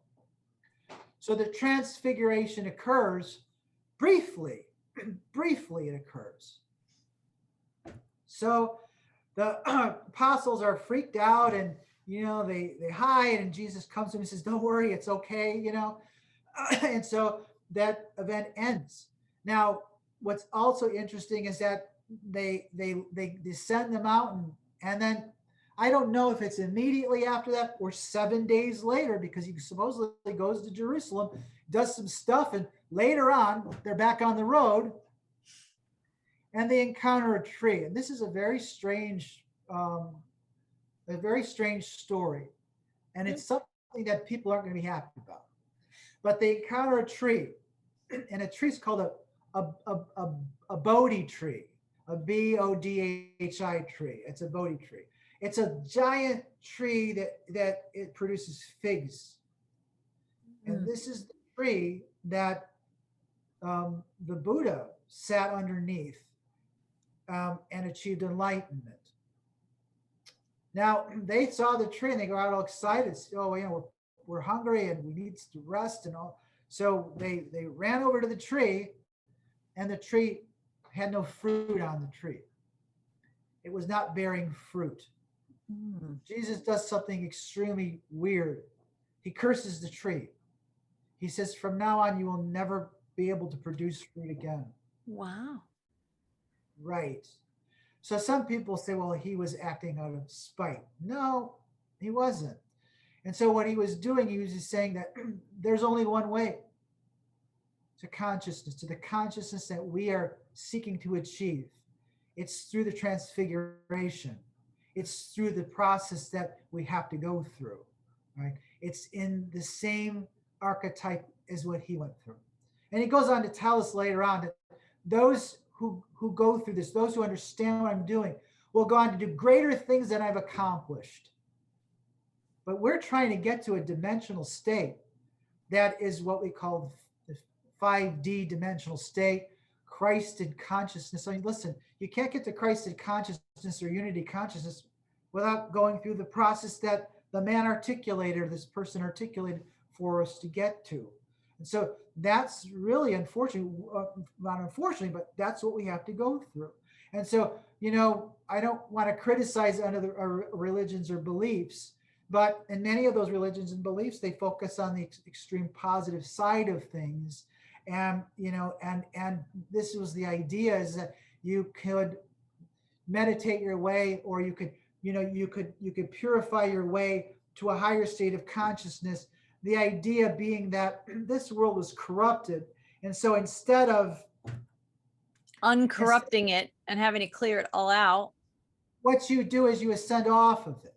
So the transfiguration occurs briefly. Briefly it occurs. So the apostles are freaked out, and they hide, and Jesus comes to them and says, "Don't worry, it's okay," and so that event ends. Now, what's also interesting is that they descend the mountain, and then I don't know if it's immediately after that or 7 days later, because he supposedly goes to Jerusalem, does some stuff, and later on, they're back on the road and they encounter a tree. And this is a very strange story. And it's something that people aren't going to be happy about. But they encounter a tree, and a tree is called a Bodhi tree, a Bodhi tree. It's a Bodhi tree. It's a giant tree that it produces figs. And this is the tree that the Buddha sat underneath and achieved enlightenment. Now, they saw the tree and they go out all excited. Oh, you know, we're hungry and we need to rest and all. So they ran over to the tree, and the tree had no fruit on the tree. It was not bearing fruit. Jesus does something extremely weird. He curses the tree. He says, from now on, you will never be able to produce fruit again. Wow. Right. So some people say, well, he was acting out of spite. No, he wasn't. And so what he was doing, he was just saying that there's only one way to consciousness, to the consciousness that we are seeking to achieve. It's through the transfiguration. It's through the process that we have to go through, right? It's in the same archetype as what he went through. And he goes on to tell us later on that those who go through this, those who understand what I'm doing, will go on to do greater things than I've accomplished. But we're trying to get to a dimensional state that is what we call the 5D dimensional state, Christ in consciousness. I mean, listen, you can't get to Christ in consciousness or unity consciousness without going through the process that the man articulated, or this person articulated for us to get to. And so that's really unfortunate, not unfortunately, but that's what we have to go through. And so, you know, I don't want to criticize other religions or beliefs, but in many of those religions and beliefs, they focus on the extreme positive side of things. And, you know, and this was the idea, is that you could meditate your way, or you could, you know, you could purify your way to a higher state of consciousness. The idea being that this world was corrupted. And so instead of uncorrupting it and having to clear it all out, what you do is you ascend off of it.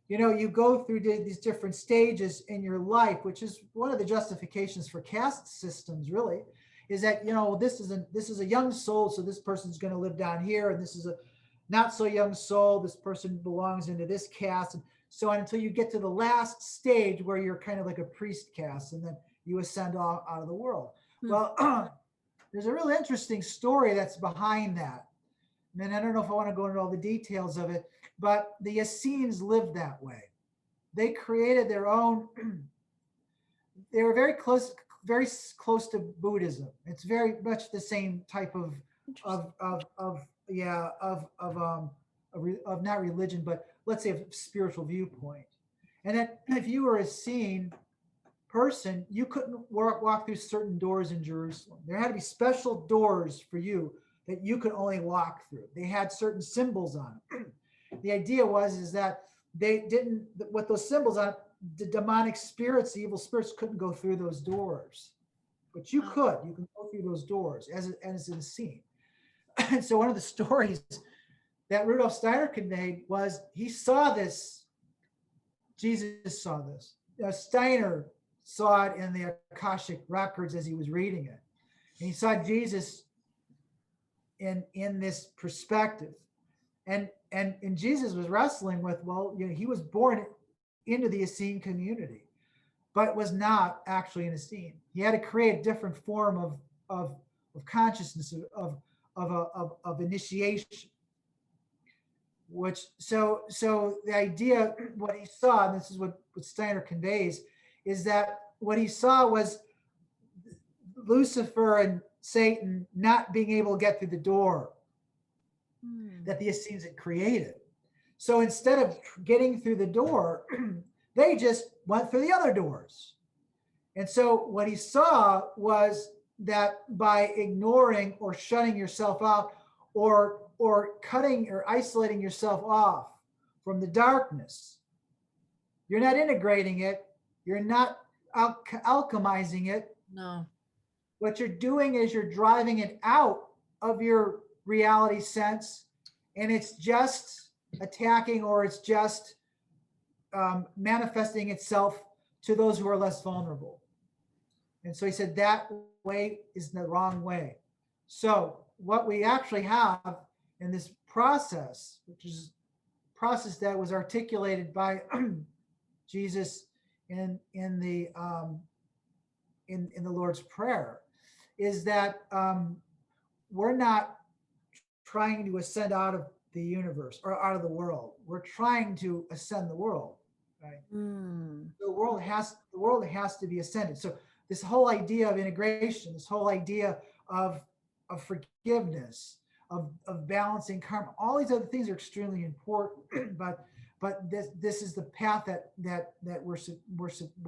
You know, you go through these different stages in your life, which is one of the justifications for caste systems, really, is that, you know, this is a young soul, so this person's going to live down here, and this is a not so young soul, this person belongs into this caste, and so on, until you get to the last stage where you're kind of like a priest caste, and then you ascend out of the world. Well, there's a really interesting story that's behind that. And I don't know if I want to go into all the details of it, but the Essenes lived that way. They created their own, they were very close to Buddhism. It's very much the same type of not religion, but let's say a spiritual viewpoint. And then if you were a Essene person, you couldn't walk through certain doors in Jerusalem. There had to be special doors for you that you could only walk through. They had certain symbols on them. The idea is that they didn't, with those symbols on it, the demonic spirits, the evil spirits couldn't go through those doors. But you could. You can go through those doors as in a scene. And so one of the stories that Rudolf Steiner conveyed was he saw this. Jesus saw this. Steiner saw it in the Akashic records as he was reading it. And he saw Jesus in this perspective. And Jesus was wrestling with, well, you know, he was born into the Essene community, but was not actually an Essene. He had to create a different form of consciousness, of initiation. Which so the idea, what he saw, and this is what Steiner conveys, is that what he saw was Lucifer and Satan not being able to get through the door that the Essenes had created. So instead of getting through the door, they just went through the other doors. And so what he saw was that by ignoring or shutting yourself out, or cutting or isolating yourself off from the darkness. You're not integrating it. You're not alchemizing it. No. What you're doing is you're driving it out of your reality sense, and it's just attacking, or it's just manifesting itself to those who are less vulnerable. And so he said that way is the wrong way. So what we actually have in this process, which is a process that was articulated by Jesus in the Lord's Prayer, is that we're not trying to ascend out of the universe or out of the world. We're trying to ascend the world, right? The world has to be ascended. So this whole idea of integration, this whole idea of forgiveness, of balancing karma, all these other things are extremely important. But this is the path that we're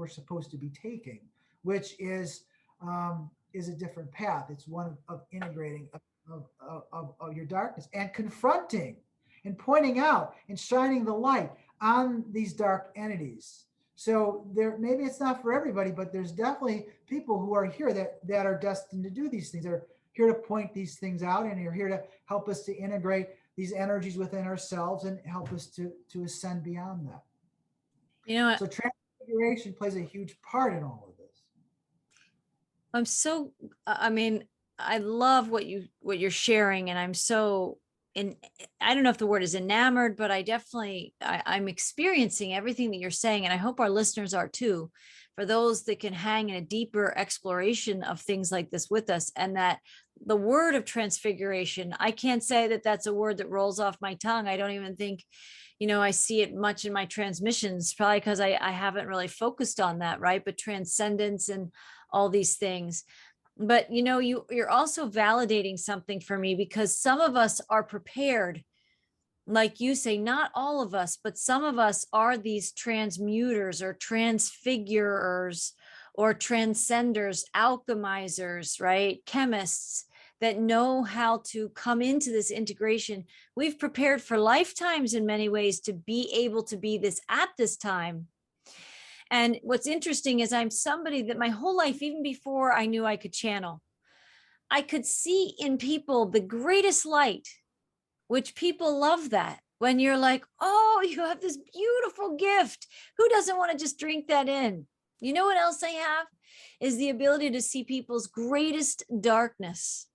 supposed to be taking, which is a different path. It's one of integrating of your darkness and confronting and pointing out and shining the light on these dark entities. So there, maybe it's not for everybody, but there's definitely people who are here that are destined to do these things. They're here to point these things out, and you're here to help us to integrate these energies within ourselves and help us to ascend beyond that. You know what? So transfiguration plays a huge part in all of this. I mean, I love what you're sharing, and I'm so I don't know if the word is enamored, but I'm experiencing everything that you're saying, and I hope our listeners are too, for those that can hang in a deeper exploration of things like this with us. And that the word of transfiguration, I can't say that that's a word that rolls off my tongue. I don't even think, I see it much in my transmissions, probably because I haven't really focused on that, right? But transcendence and all these things. But you're also validating something for me, because some of us are prepared, like you say, not all of us, but some of us are these transmuters or transfigurers or transcenders, alchemizers, right? Chemists that know how to come into this integration. We've prepared for lifetimes in many ways to be able to be this at this time. And what's interesting is I'm somebody that my whole life, even before I knew I could channel, I could see in people the greatest light, which people love that. When you're like, oh, you have this beautiful gift. Who doesn't want to just drink that in? You know what else I have? Is the ability to see people's greatest darkness.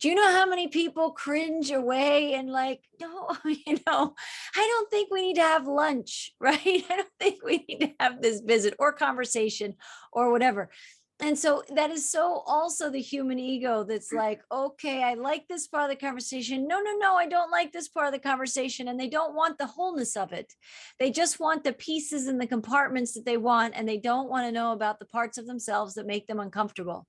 Do you know how many people cringe away and like, no, I don't think we need to have lunch, right? I don't think we need to have this visit or conversation or whatever. And so that is so also the human ego that's like, okay, I like this part of the conversation. No, I don't like this part of the conversation. And they don't want the wholeness of it. They just want the pieces and the compartments that they want. And they don't want to know about the parts of themselves that make them uncomfortable.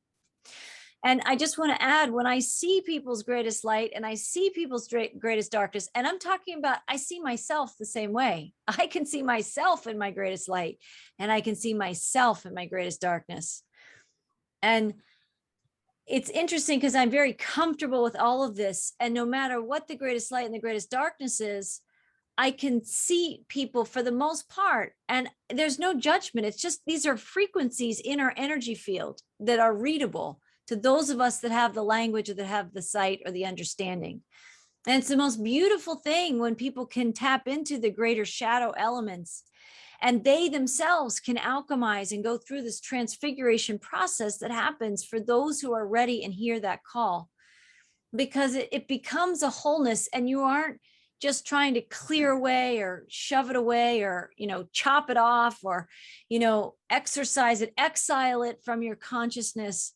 And I just want to add, when I see people's greatest light and I see people's greatest darkness, and I'm talking about, I see myself the same way. I can see myself in my greatest light, and I can see myself in my greatest darkness. And it's interesting because I'm very comfortable with all of this. And no matter what the greatest light and the greatest darkness is, I can see people for the most part, and there's no judgment. It's just, these are frequencies in our energy field that are readable to those of us that have the language or that have the sight or the understanding. And it's the most beautiful thing when people can tap into the greater shadow elements, and they themselves can alchemize and go through this transfiguration process that happens for those who are ready and hear that call, because it becomes a wholeness, and you aren't just trying to clear away or shove it away or, chop it off or, exercise it, exile it from your consciousness.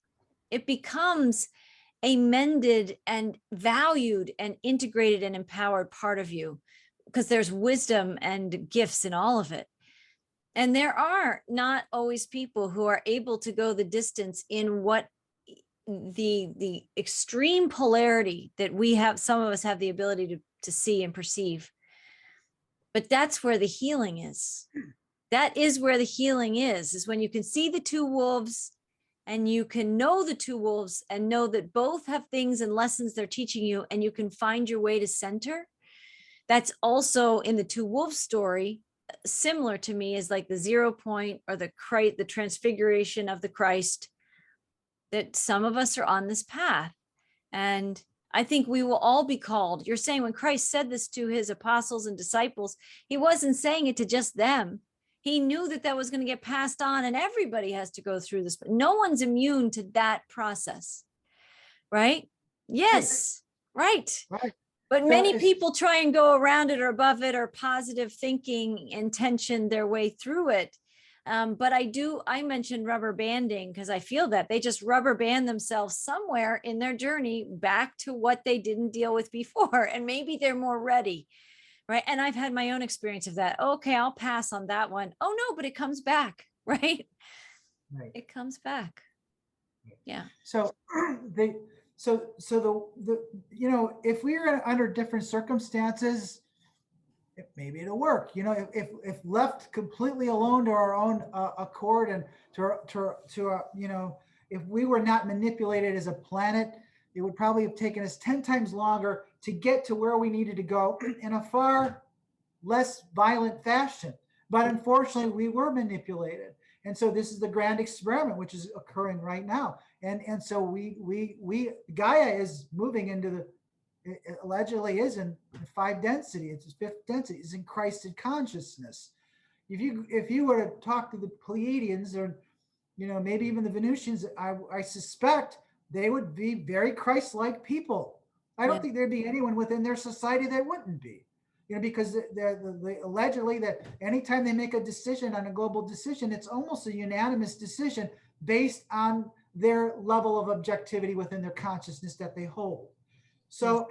It becomes a mended and valued and integrated and empowered part of you, because there's wisdom and gifts in all of it. And there are not always people who are able to go the distance in what the extreme polarity that we have, some of us have the ability to see and perceive. But that's where the healing is. That is where the healing is when you can see the two wolves, and you can know the two wolves and know that both have things and lessons they're teaching you, and you can find your way to center. That's also in the Two Wolves story, similar to me, is like the 0 point or the transfiguration of the Christ, that some of us are on this path. And I think we will all be called. You're saying when Christ said this to his apostles and disciples, he wasn't saying it to just them. He knew that that was going to get passed on, and everybody has to go through this, but no one's immune to that process. Right? Yes. Right. Right. But So many it's- people try and go around it or above it, or positive thinking intention their way through it. But I mentioned rubber banding because I feel that they just rubber band themselves somewhere in their journey back to what they didn't deal with before. And maybe they're more ready. Right. And I've had my own experience of that. Okay, I'll pass on that one. Oh no, but it comes back. Right. Right. It comes back. Yeah. So the if we are under different circumstances, maybe it'll work. If left completely alone to our own accord, and if we were not manipulated as a planet, it would probably have taken us 10 times longer to get to where we needed to go in a far less violent fashion. But unfortunately, we were manipulated. And so this is the grand experiment, which is occurring right now. And so we Gaia is moving into it allegedly is in 5 density. It's 5th density. It's in Christed consciousness. If you were to talk to the Pleiadians, or maybe even the Venusians, I suspect they would be very Christ-like people. I don't think there'd be anyone within their society that wouldn't be. Because they allegedly that anytime they make a decision on a global decision, it's almost a unanimous decision based on their level of objectivity within their consciousness that they hold. So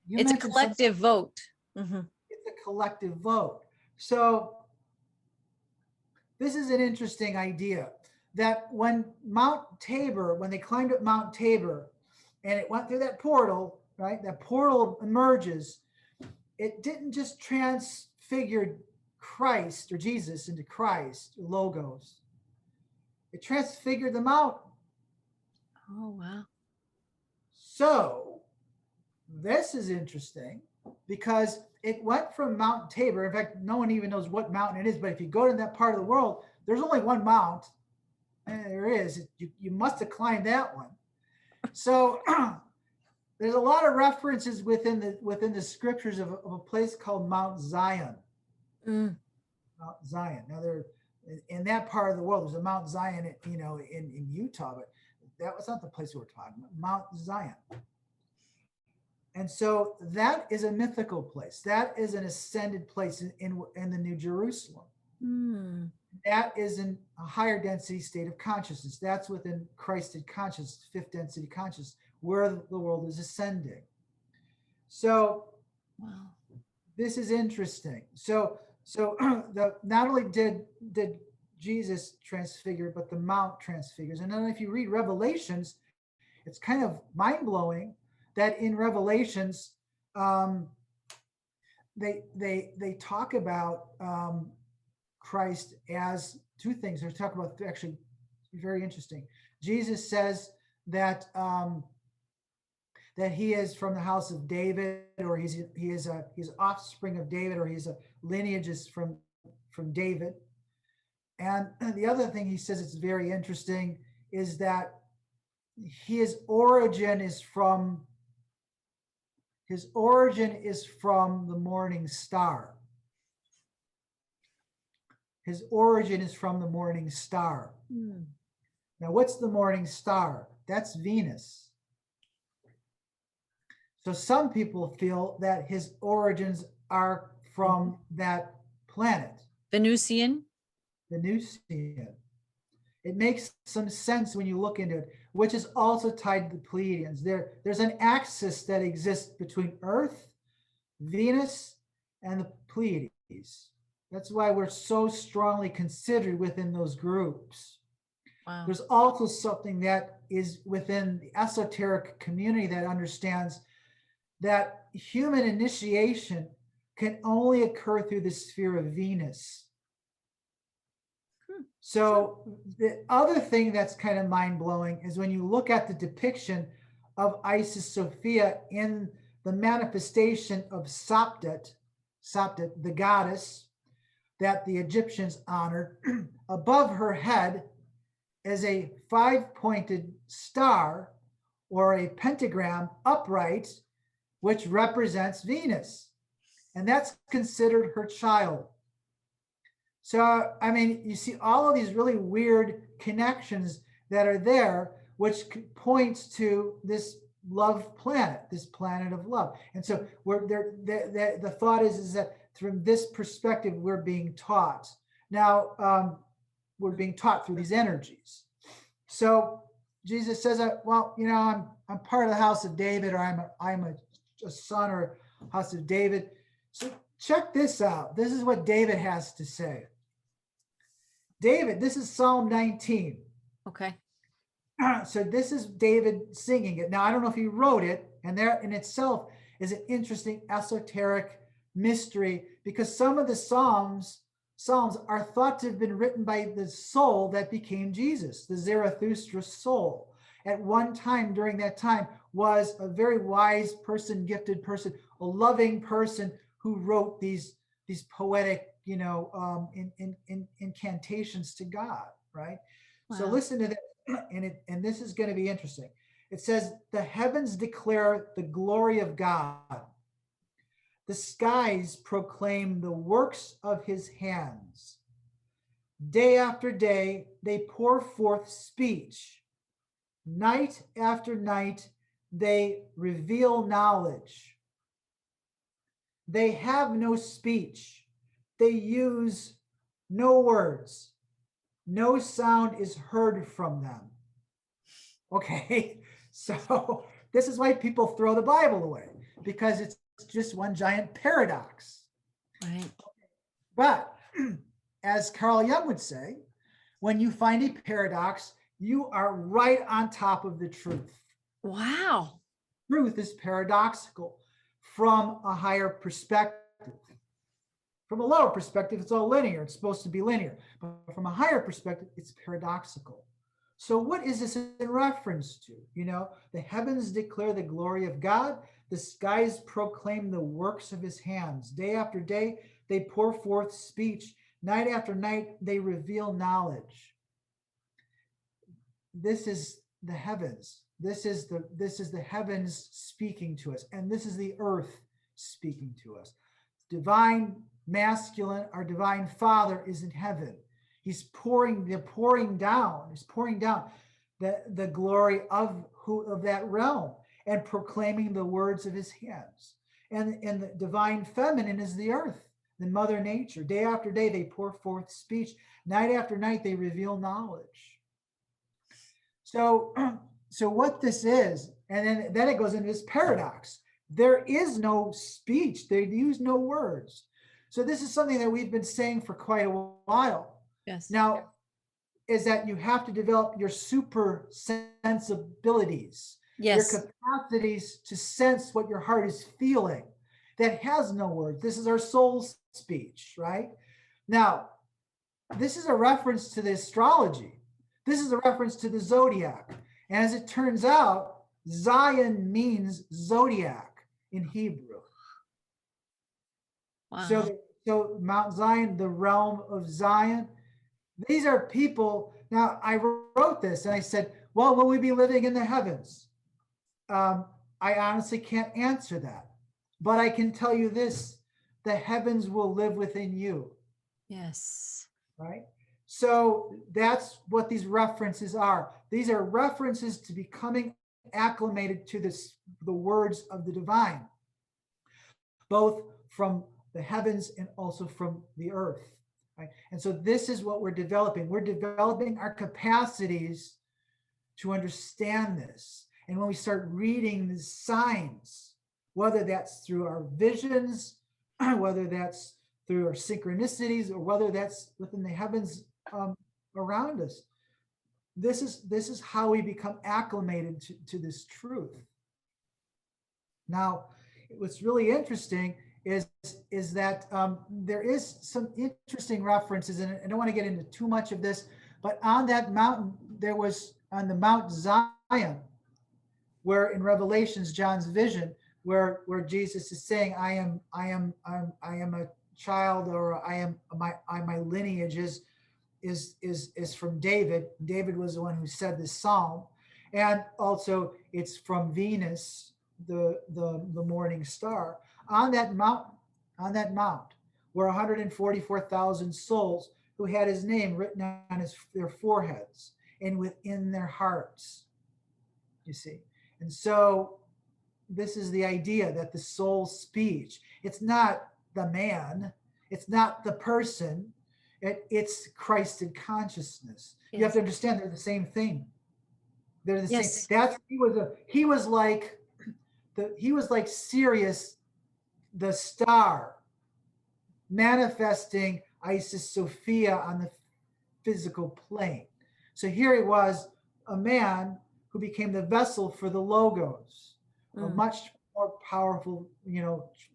it's a collective vote. Mm-hmm. It's a collective vote. So this is an interesting idea that when they climbed up Mount Tabor and it went through that portal, right? That portal emerges. It didn't just transfigure Christ or Jesus into Christ, Logos. It transfigured the mountain. Oh, wow. So this is interesting because it went from Mount Tabor. In fact, no one even knows what mountain it is, but if you go to that part of the world, there's only one mount. And there is. You must have climbed that one. So there's a lot of references within the scriptures of a place called Mount Zion. Mount Zion. Now there, in that part of the world, there's a Mount Zion, in Utah, but that was not the place we were talking about. Mount Zion. And so that is a mythical place. That is an ascended place in the New Jerusalem. That is in a higher density state of consciousness. That's within Christed consciousness, 5th density consciousness, where the world is ascending. So this is interesting. So not only did Jesus transfigure, but the Mount transfigures. And then if you read Revelations, it's kind of mind-blowing that in Revelations, they talk about Christ as 2 things. They talk about, actually very interesting. Jesus says that that he is from the house of David, or he's offspring of David, or he's a lineage is from David. And the other thing he says it's very interesting is that his origin is from the morning star. His origin is from the morning star. Now, what's the morning star? That's Venus. So some people feel that his origins are from that planet. Venusian. It makes some sense when you look into it, which is also tied to the Pleiadians. There's an axis that exists between Earth, Venus, and the Pleiades. That's why we're so strongly considered within those groups. Wow. There's also something that is within the esoteric community that understands that human initiation can only occur through the sphere of Venus. So the other thing that's kind of mind-blowing is when you look at the depiction of Isis Sophia in the manifestation of Sopdet, the goddess that the Egyptians honored. Above her head is a 5-pointed star or a pentagram upright, which represents Venus. And that's considered her child. So, I mean, you see all of these really weird connections that are there, which points to this love planet, this planet of love. And so we're there, the thought is that from this perspective, we're being taught. Now, we're being taught through these energies. So Jesus says, well, you know, I'm part of the house of David, or I'm a son or house of David. So check this out. This is what David has to say. David, this is Psalm 19. Okay. So this is David singing it. Now, I don't know if he wrote it, and there in itself is an interesting esoteric mystery, because some of the Psalms are thought to have been written by the soul that became Jesus, the Zarathustra soul. At one time during that time was a very wise person, gifted person, a loving person who wrote these poetic, you know, incantations to God, right? Wow. So listen to this, and this is going to be interesting. It says, the heavens declare the glory of God. The skies proclaim the works of his hands. Day after day, they pour forth speech. Night after night, they reveal knowledge. They have no speech. They use no words. No sound is heard from them. Okay, so this is why people throw the Bible away, because it's just one giant paradox. Right. But as Carl Jung would say, when you find a paradox, you are right on top of the truth. Wow. Truth is paradoxical from a higher perspective. From a lower perspective, it's all linear. It's supposed to be linear. But from a higher perspective, it's paradoxical. So what is this in reference to? You know, the heavens declare the glory of God. The skies proclaim the works of his hands. Day after day, they pour forth speech. Night after night, they reveal knowledge. This is the heavens. This is the heavens speaking to us. And this is the earth speaking to us. Divine masculine, our divine Father is in heaven. He's pouring down the glory of that realm and proclaiming the words of his hands. And the divine feminine is the earth, the mother nature. Day after day, they pour forth speech. Night after night, they reveal knowledge. So what this is, and then it goes into this paradox. There is no speech. They use no words. So this is something that we've been saying for quite a while. Yes. Now, is that you have to develop your super sensibilities, yes, your capacities to sense what your heart is feeling. That has no words. This is our soul's speech, right? Now, this is a reference to the astrology. This is a reference to the zodiac. And as it turns out, Zion means zodiac in Hebrew. Wow. So Mount Zion, the realm of Zion, these are people. Now, I wrote this and I said, well, will we be living in the heavens? I honestly can't answer that. But I can tell you this, the heavens will live within you. Yes. Right? So that's what these references are. These are references to becoming acclimated to the words of the divine, both from the heavens and also from the earth. Right? And so this is what we're developing. We're developing our capacities to understand this. And when we start reading the signs, whether that's through our visions, whether that's through our synchronicities, or whether that's within the heavens around us, this is how we become acclimated to this truth. Now, what's really interesting is that there is some interesting references, and I don't want to get into too much of this, but on that mountain, there was on the Mount Zion, where in Revelations, John's vision, where Jesus is saying, I am a child, or my lineage is from David. David was the one who said this psalm. And also it's from Venus, the morning star. On that mount were 144,000 souls who had his name written on their foreheads and within their hearts, you see. And so this is the idea that the soul speech, it's not the man, it's not the person, it's Christed consciousness. Yes. You have to understand they're the same thing. They're the yes. same. He was like Sirius, the star, manifesting Isis Sophia on the physical plane. So here it was a man who became the vessel for the logos, a much more powerful,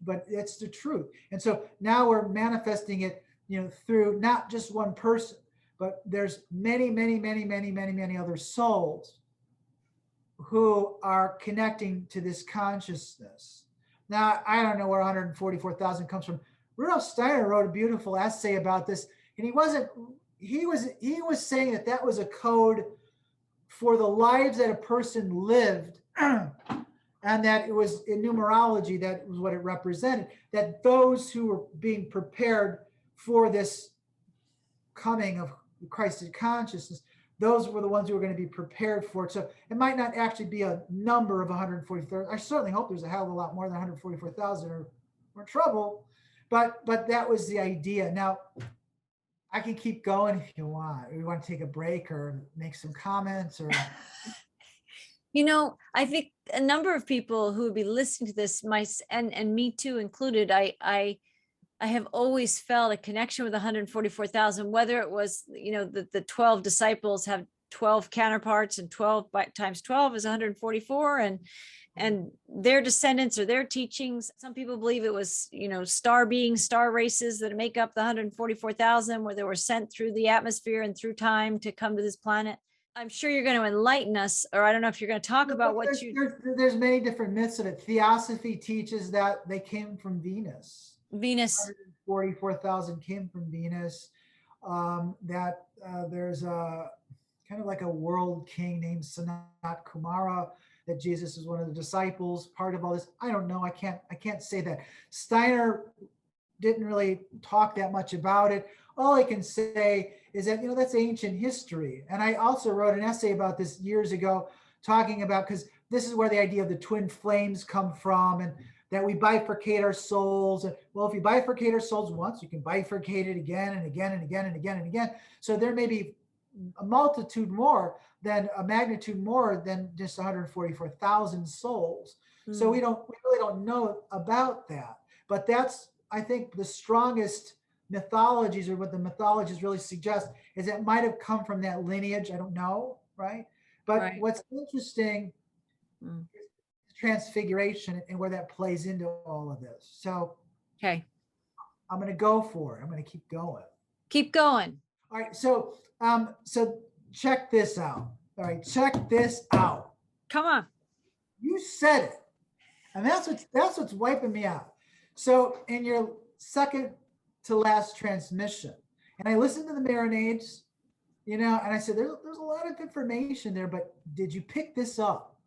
but it's the truth. And so now we're manifesting it, through not just one person, but there's many other souls who are connecting to this consciousness. Now, I don't know where 144,000 comes from. Rudolf Steiner wrote a beautiful essay about this, and he was saying that was a code for the lives that a person lived, and that it was in numerology, that was what it represented, that those who were being prepared for this coming of Christed consciousness, those were the ones who were going to be prepared for it. So it might not actually be a number of 144,000. I certainly hope there's a hell of a lot more than 144,000, or we're in trouble. But that was the idea. Now, I can keep going if you want. We want to take a break or make some comments, or I think a number of people who would be listening to this, and me too included, I have always felt a connection with 144,000, whether it was, the 12 disciples have 12 counterparts, and 12 times 12 is 144, and their descendants or their teachings. Some people believe it was, star races that make up the 144,000, where they were sent through the atmosphere and through time to come to this planet. I'm sure you're going to enlighten us, or I don't know if you're going to talk about there's many different myths of it. Theosophy teaches that they came from Venus. 144,000 came from Venus. There's a kind of like a world king named Sanat Kumara, that Jesus is one of the disciples, part of all this. I don't know. I can't say that. Steiner didn't really talk that much about it. All I can say is that, that's ancient history. And I also wrote an essay about this years ago, talking about, because this is where the idea of the twin flames come from, and that we bifurcate our souls. And well, if you bifurcate our souls once, you can bifurcate it again and again and again and again and again. So there may be a magnitude more than just 144,000 souls. So we really don't know about that. But that's, I think, the strongest mythologies, or what the mythologies really suggest, is that might have come from that lineage. I don't know, right? But what's interesting is Transfiguration and where that plays into all of this. So okay, I'm going to go for it. I'm going to keep going. Keep going. All right. So check this out. All right, check this out. Come on. You said it, and that's what's wiping me out. So in your second to last transmission, and I listened to the marinades, and I said there's a lot of information there, but did you pick this up?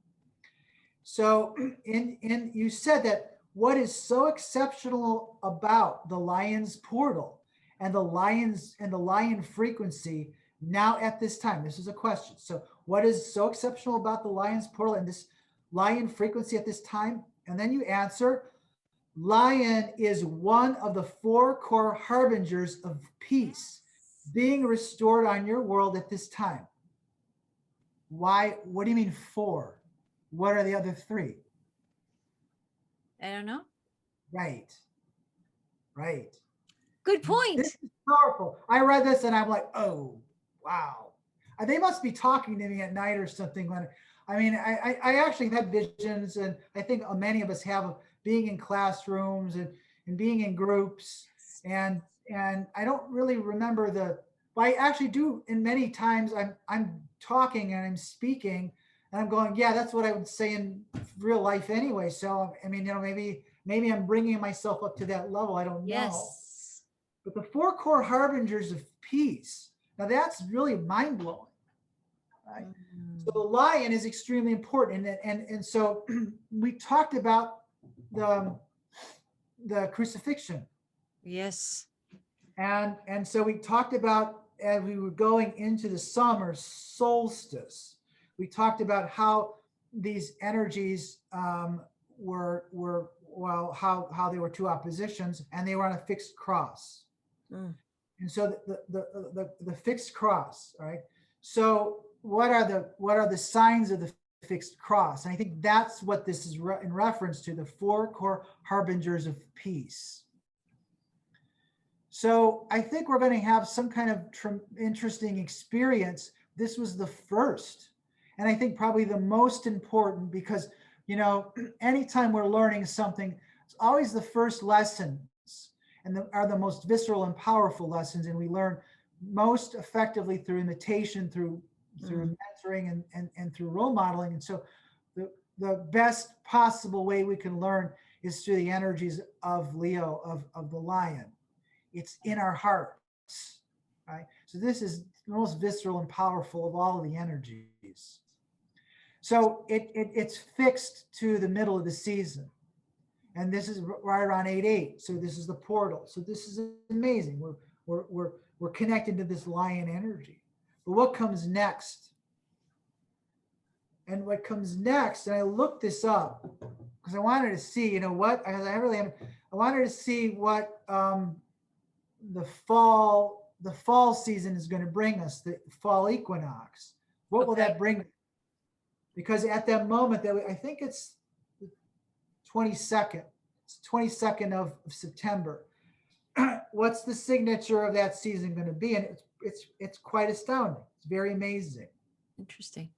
So you said that what is so exceptional about the Lion's portal and the lion frequency now at this time? This is a question. So what is so exceptional about the Lion's portal and this lion frequency at this time? And then you answer, lion is one of the 4 core harbingers of peace being restored on your world at this time. Why? What do you mean 4? What are the other 3? I don't know. Right. Good point. This is powerful. I read this and I'm like, oh, wow. They must be talking to me at night or something. I actually had visions, and I think many of us have, being in classrooms and being in groups. And I don't really remember but I actually do. And many times I'm talking and I'm speaking, And I'm going, yeah, that's what I would say in real life anyway. So, I mean, maybe I'm bringing myself up to that level. I don't know. Yes. But the 4 core harbingers of peace, now that's really mind blowing. Right? So the lion is extremely important. And so we talked about the crucifixion. Yes. And so we talked about, as we were going into the summer solstice, we talked about how these energies were how they were two oppositions, and they were on a fixed cross. And so the fixed cross, all right? So what are the signs of the fixed cross? And I think that's what this is in reference to, the 4 core harbingers of peace. So I think we're going to have some kind of interesting experience. This was the first, and I think probably the most important, because, anytime we're learning something, it's always the first lessons and are the most visceral and powerful lessons. And we learn most effectively through imitation, through mentoring and through role modeling. And so the best possible way we can learn is through the energies of Leo, of the lion. It's in our hearts, right? So this is the most visceral and powerful of all of the energies. So it's fixed to the middle of the season. And this is right around 8/8. So this is the portal. So this is amazing. We're connected to this lion energy. But what comes next? And what comes next, and I looked this up because I wanted to see, I wanted to see what the fall season is going to bring us, the fall equinox. What will that bring? Because at that moment, I think it's the 22nd. It's 22nd of September. What's the signature of that season going to be? And it's quite astounding. It's very amazing. Interesting.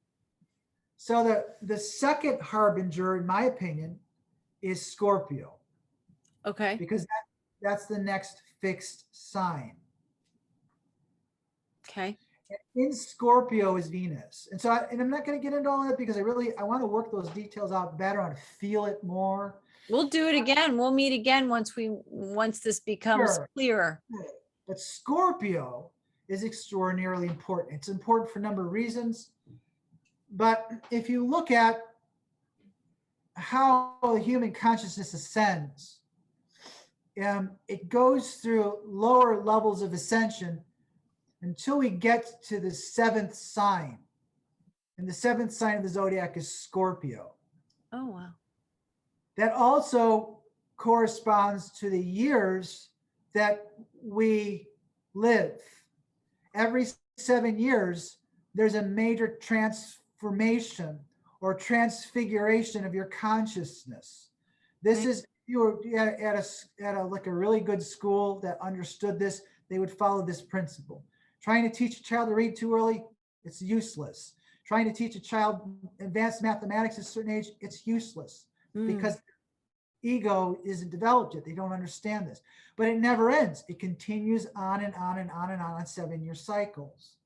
So the second harbinger, in my opinion, is Scorpio. Okay. Because that's the next fixed sign. Okay. In Scorpio is Venus. And so I'm not going to get into all that because I want to work those details out better. I want to feel it more. We'll do it again. We'll meet again once this becomes clearer. But Scorpio is extraordinarily important. It's important for a number of reasons. But if you look at how the human consciousness ascends, it goes through lower levels of ascension until we get to the 7th sign. And the 7th sign of the zodiac is Scorpio. Oh, wow. That also corresponds to the years that we live. Every 7 years, there's a major transformation or transfiguration of your consciousness. This is, you were at a really good school that understood this, they would follow this principle. Trying to teach a child to read too early, it's useless. Trying to teach a child advanced mathematics at a certain age, it's useless because ego isn't developed yet. They don't understand this. But it never ends. It continues on and on and on and on 7-year cycles.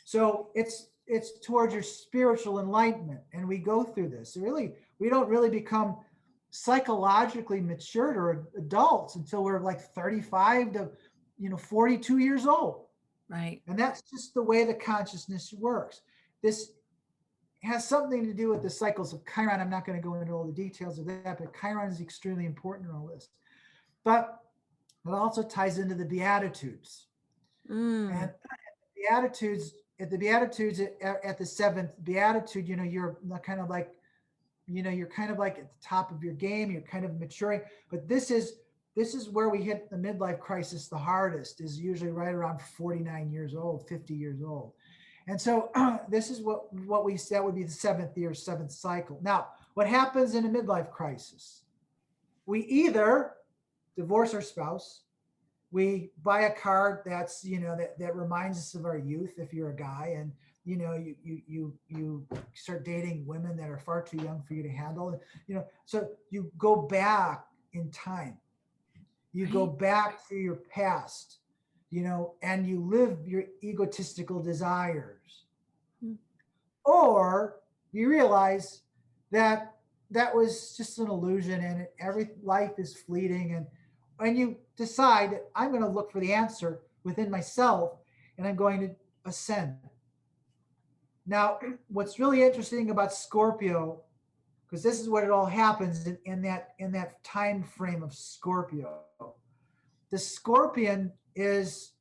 So it's towards your spiritual enlightenment. And we go through this. So really, we don't really become psychologically matured or adults until we're like 35 to 42 years old. Right. And that's just the way the consciousness works. This has something to do with the cycles of Chiron. I'm not going to go into all the details of that, but Chiron is extremely important in all this. But it also ties into the Beatitudes. And at the Beatitudes at the 7th Beatitude, you're kind of like, you're kind of like at the top of your game. You're kind of maturing. But this is where we hit the midlife crisis the hardest, is usually right around 49 years old, 50 years old. And so this is what we said would be the 7th year, 7th cycle. Now, what happens in a midlife crisis? We either divorce our spouse, we buy a car that's, that reminds us of our youth if you're a guy, and you start dating women that are far too young for you to handle. So you go back in time. You go back to your past, and you live your egotistical desires. Or you realize that that was just an illusion, and every life is fleeting. And when you decide, I'm going to look for the answer within myself, and I'm going to ascend. Now, what's really interesting about Scorpio, because this is what it all happens in that time frame of Scorpio. The Scorpion is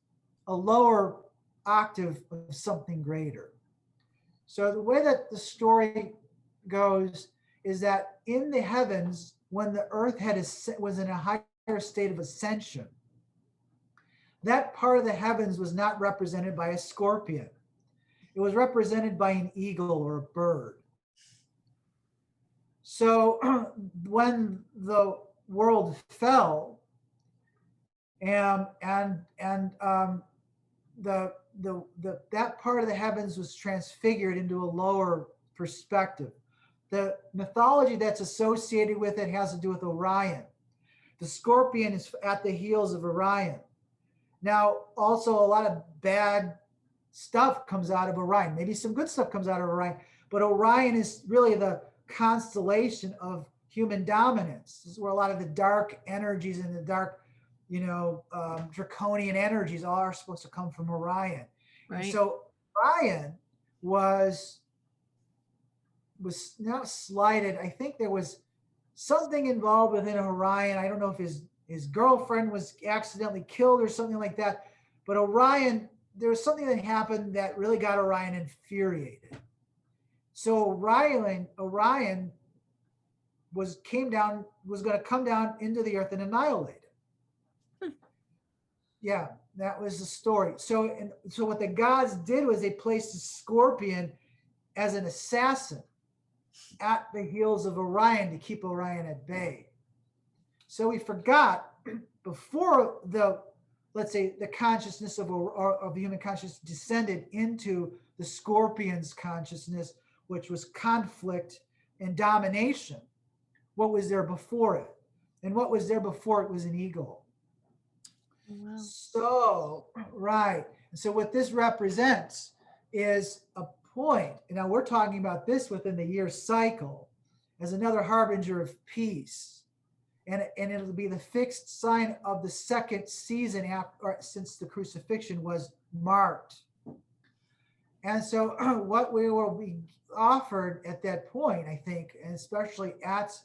a lower octave of something greater. So the way that the story goes is that in the heavens, when the earth was in a higher state of ascension, that part of the heavens was not represented by a scorpion. It was represented by an eagle or a bird. So when the world fell, and that part of the heavens was transfigured into a lower perspective. The mythology that's associated with it has to do with Orion. The scorpion is at the heels of Orion. Now, also a lot of bad stuff comes out of Orion. Maybe some good stuff comes out of Orion, but Orion is really the constellation of human dominance. This is where a lot of the dark energies and the dark, draconian energies all are supposed to come from Orion. Right. And so Orion was not slighted. I think there was something involved within Orion. I don't know if his girlfriend was accidentally killed or something like that. But Orion, there was something that happened that really got Orion infuriated. So Orion was going to come down into the earth and annihilate it. Yeah, that was the story. So what the gods did was they placed a scorpion as an assassin at the heels of Orion to keep Orion at bay. So we forgot before let's say the consciousness of human consciousness descended into the scorpion's consciousness, which was conflict and domination. What was there before it? And what was there before it was an eagle. Wow. So, right. So what this represents is a point. Now we're talking about this within the year cycle as another harbinger of peace. And it'll be the fixed sign of the second season since the crucifixion was marked. And so what we will be offered at that point, I think, and especially at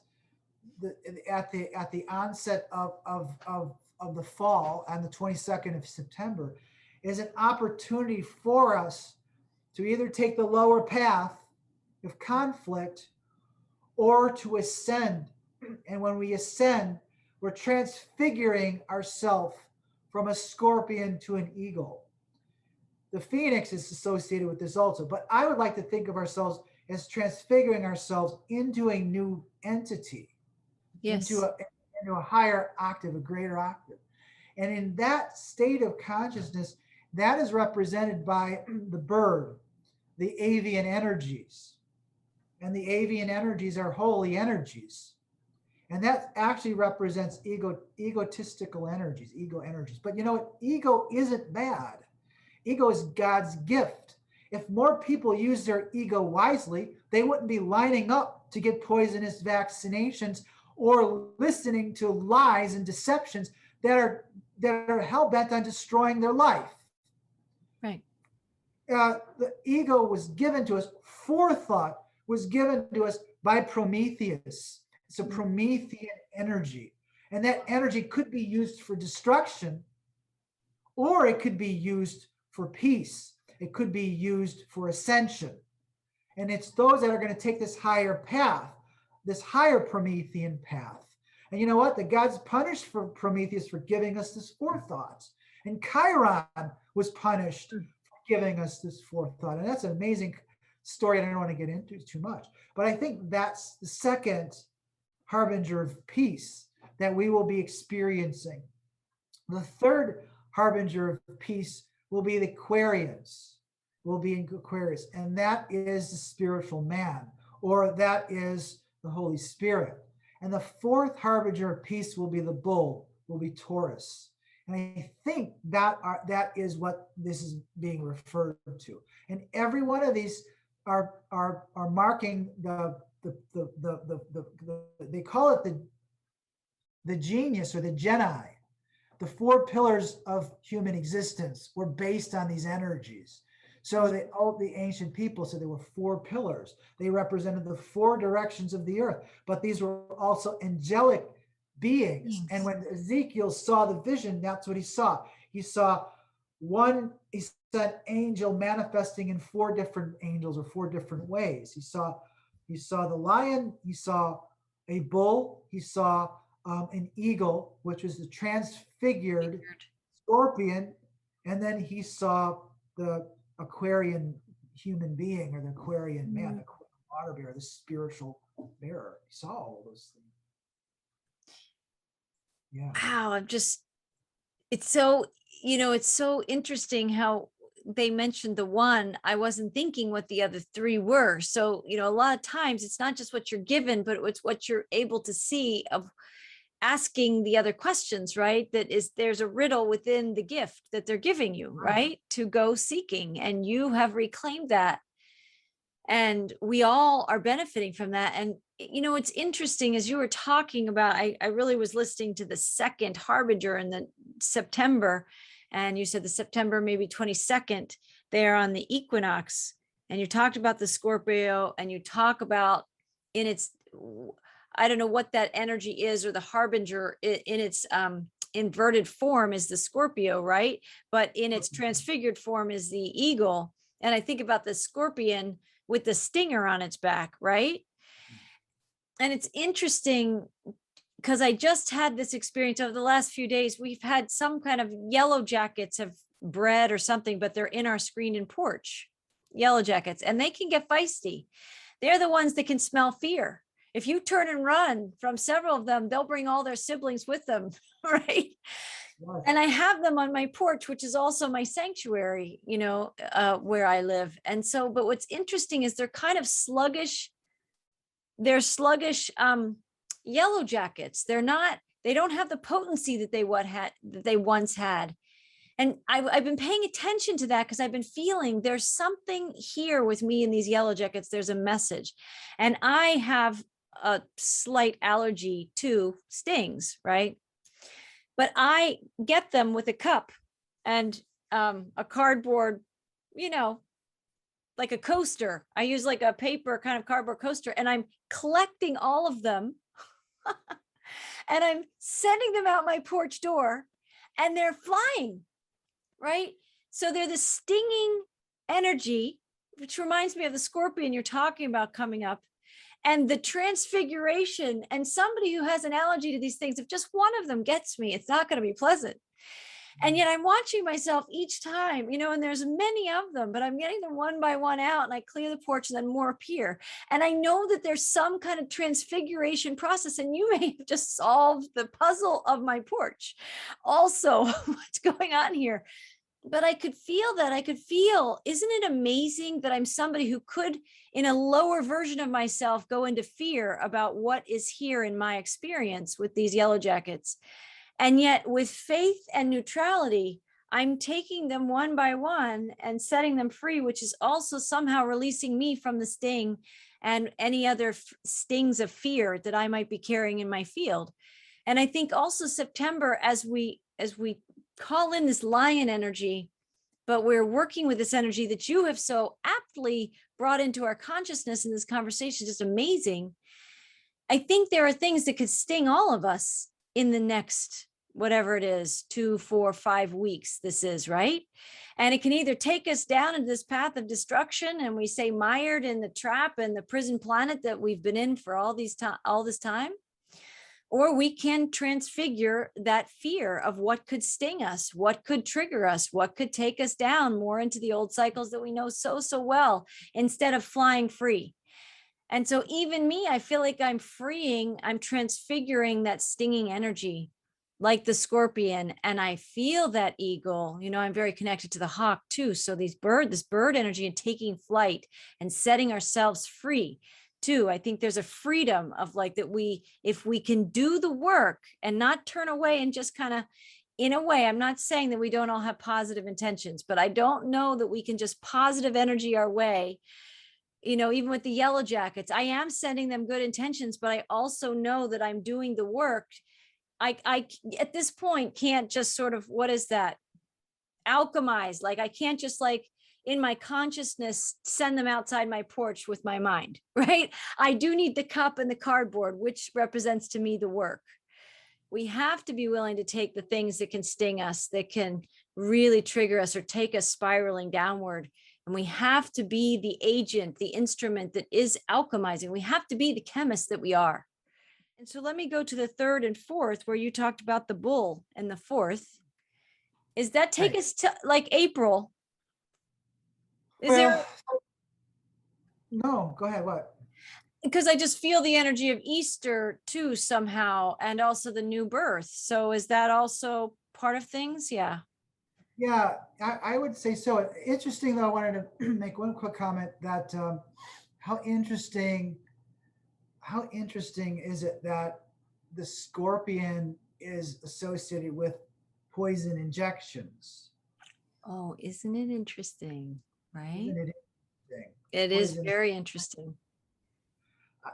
the onset of the fall on the 22nd of September, is an opportunity for us to either take the lower path of conflict or to ascend. And when we ascend, we're transfiguring ourselves from a scorpion to an eagle. The phoenix is associated with this also, but I would like to think of ourselves as transfiguring ourselves into a new entity, Yes. into a higher octave, a greater octave. And in that state of consciousness, that is represented by the bird, the avian energies. And the avian energies are holy energies. And that actually represents egotistical energies, ego energies. But you know what? Ego isn't bad. Ego is God's gift. If more people use their ego wisely, they wouldn't be lining up to get poisonous vaccinations or listening to lies and deceptions that are hell-bent on destroying their life. Right. The ego was given to us, forethought was given to us by Prometheus. It's a Promethean energy. And that energy could be used for destruction, or it could be used for peace. It could be used for ascension. And it's those that are going to take this higher path, this higher Promethean path. And you know what? The gods punished for Prometheus for giving us this forethought. And Chiron was punished for giving us this forethought. And that's an amazing story. I don't want to get into too much. But I think that's the second harbinger of peace that we will be experiencing. The third harbinger of peace will be the Aquarians, will be in Aquarius, and that is the spiritual man, or that is the Holy Spirit. And the fourth harbinger of peace will be the bull, will be Taurus. And I think that is what this is being referred to. And every one of these are marking they call it the genius or the Geni. The 4 pillars of human existence were based on these energies. So all the ancient people said there were 4 pillars. They represented the 4 directions of the earth, but these were also angelic beings. Yes. And when Ezekiel saw the vision, that's what he saw. He saw an angel manifesting in 4 different angels or 4 different ways. He saw the lion, he saw a bull, he saw an eagle, which was the transfigured scorpion, and then he saw the Aquarian human being or the Aquarian man, the water bearer, the spiritual bearer. He saw all those things. Yeah. Wow, it's so, it's so interesting how they mentioned the one. I wasn't thinking what the other 3 were. So, a lot of times it's not just what you're given, but it's what you're able to see of asking the other questions, right? There's a riddle within the gift that they're giving you, right? To go seeking, and you have reclaimed that. And we all are benefiting from that. And, it's interesting as you were talking about, I really was listening to the second Harbinger in the September, and you said the September, maybe 22nd, there on the equinox. And you talked about the Scorpio, and you talk about in its, I don't know what that energy is, or the Harbinger in its inverted form is the Scorpio, right? But in its transfigured form is the eagle. And I think about the scorpion with the stinger on its back, right? And it's interesting because I just had this experience over the last few days. We've had some kind of yellow jackets have bred or something, but they're in our screen and porch, yellow jackets, and they can get feisty. They're the ones that can smell fear. If you turn and run from several of them, they'll bring all their siblings with them, right? Yes. And I have them on my porch, which is also my sanctuary, where I live. And so, but what's interesting is they're kind of sluggish. They're sluggish yellow jackets. They don't have the potency that they once had. And I've been paying attention to that because I've been feeling there's something here with me in these yellow jackets. There's a message. And I have a slight allergy to stings, right? But I get them with a cup and a cardboard, like a coaster. I use like a paper kind of cardboard coaster, and I'm collecting all of them and I'm sending them out my porch door, and they're flying, right? So they're the stinging energy, which reminds me of the scorpion you're talking about coming up, and the transfiguration. And somebody who has an allergy to these things, if just one of them gets me, it's not going to be pleasant. And yet I'm watching myself each time, and there's many of them, but I'm getting them one by one out, and I clear the porch and then more appear. And I know that there's some kind of transfiguration process, and you may have just solved the puzzle of my porch. Also, what's going on here? But I could feel that. Isn't it amazing that I'm somebody who could, in a lower version of myself, go into fear about what is here in my experience with these yellow jackets? And yet with faith and neutrality, I'm taking them one by one and setting them free, which is also somehow releasing me from the sting and any other stings of fear that I might be carrying in my field. And I think also September, as we call in this lion energy, but we're working with this energy that you have so aptly brought into our consciousness in this conversation, just amazing. I think there are things that could sting all of us in the next, whatever it is, 2, 4, 5 weeks this is, right? And it can either take us down into this path of destruction, and we say mired in the trap and the prison planet that we've been in for all this time, or we can transfigure that fear of what could sting us, what could trigger us, what could take us down more into the old cycles that we know so well, instead of flying free. And so even me, I feel like I'm transfiguring that stinging energy, like the scorpion, and I feel that eagle. I'm very connected to the hawk too. So this bird energy and taking flight and setting ourselves free too. I think there's a freedom of like that if we can do the work and not turn away and just kind of, in a way, I'm not saying that we don't all have positive intentions, but I don't know that we can just positive energy our way even with the yellow jackets, I am sending them good intentions, but I also know that I'm doing the work. I at this point can't just sort of, what is that? Alchemize. Like I can't just like in my consciousness send them outside my porch with my mind, right? I do need the cup and the cardboard, which represents to me the work. We have to be willing to take the things that can sting us, that can really trigger us or take us spiraling downward. And we have to be the agent, the instrument that is alchemizing. We have to be the chemist that we are. And so let me go to the third and fourth, where you talked about the bull and the fourth. Is that take us to like April? No, go ahead. What? Because I just feel the energy of Easter too somehow, and also the new birth. So is that also part of things? Yeah. Yeah, I would say so. Interesting though, I wanted to make one quick comment that how interesting is it that the scorpion is associated with poison injections? Oh, isn't it interesting? Right? Isn't it interesting? It is very interesting.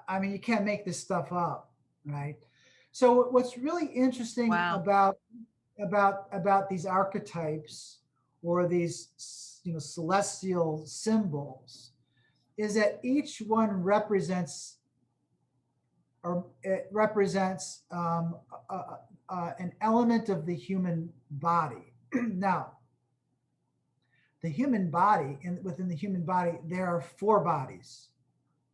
I mean, you can't make this stuff up, right? So what's really interesting about these archetypes or these celestial symbols is that each one represents an element of the human body. Now, the human body, and within the human body, there are 4 bodies.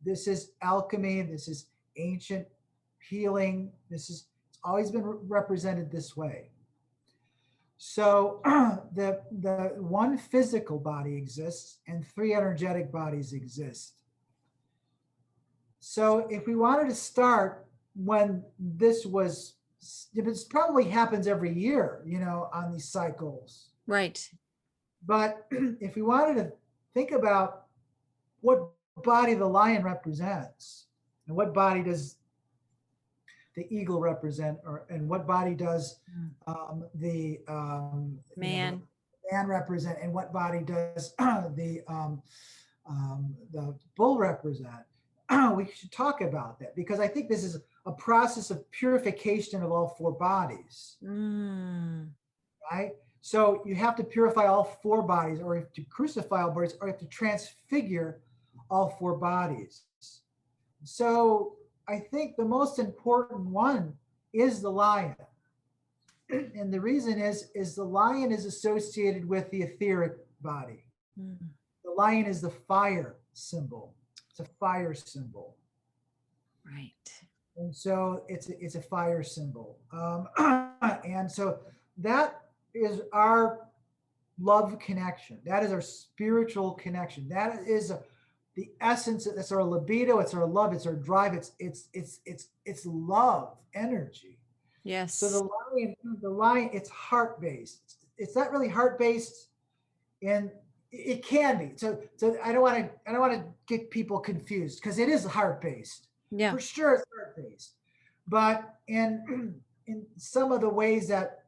This is alchemy. This is ancient healing. It's always been represented this way. So the one physical body exists and 3 energetic bodies exist. So if we wanted to start when this probably happens every year, on these cycles. Right. But if we wanted to think about what body the lion represents and what body does the eagle represent, and what body does the man represent, and what body does the bull represent, we should talk about that, because I think this is a process of purification of all 4 bodies. Right? So you have to purify all 4 bodies, or you have to crucify all bodies, or you have to transfigure all 4 bodies. So I think the most important one is the lion. And the reason is the lion is associated with the etheric body. The lion is the fire symbol. It's a fire symbol. Right. And so it's a fire symbol. And so that is our love connection. That is our spiritual connection. That is the essence. That's our libido. It's our love. It's our drive. It's love energy. Yes. So the lion, it's heart based. It's not really heart based, and it can be. So I don't want to get people confused, because it is heart based. Yeah. For sure, it's heart based. But in some of the ways that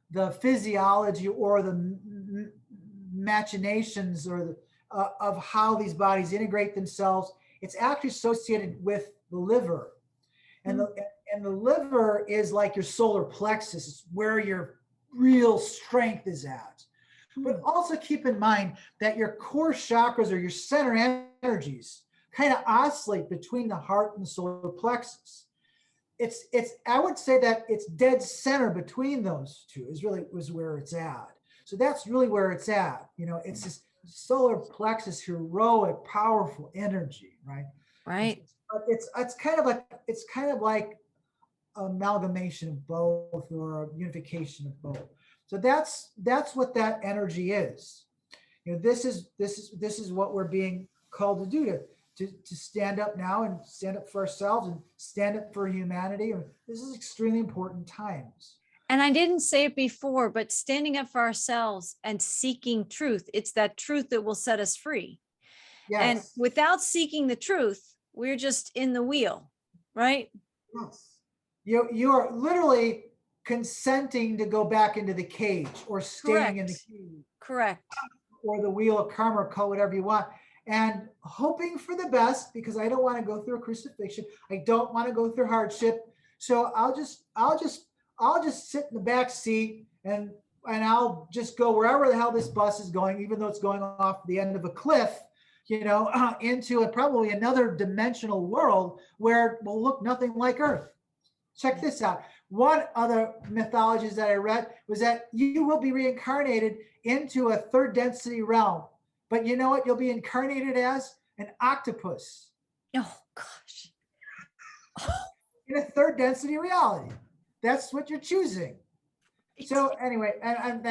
the physiology or the machinations or of how these bodies integrate themselves, it's actually associated with the liver. And the liver is like your solar plexus. It's where your real strength is at. But also keep in mind that your core chakras, or your center energies, kind of oscillate between the heart and the solar plexus. I would say that it's dead center between those two was where it's at. So that's really where it's at. It's this solar plexus, heroic, powerful energy, right? Right. It's kind of like amalgamation of both, or a unification of both. So that's what that energy is. This is what we're being called to do, to stand up now and stand up for ourselves and stand up for humanity. This is extremely important times. And I didn't say it before, but standing up for ourselves and seeking truth, it's that truth that will set us free. Yes. And without seeking the truth, we're just in the wheel, right? Yes. You are literally consenting to go back into the cage, or staying in the cage. Correct. Or the wheel of karma, or call whatever you want. and hoping for the best, because I don't want to go through a crucifixion. I don't want to go through hardship. So I'll just sit in the back seat and I'll just go wherever the hell this bus is going, even though it's going off the end of a cliff, into probably another dimensional world where it will look nothing like Earth. Check this out. One other mythologies that I read was that you will be reincarnated into a third density realm. But you know what you'll be incarnated as? An octopus. Oh, gosh. In a third density reality. That's what you're choosing. So anyway, and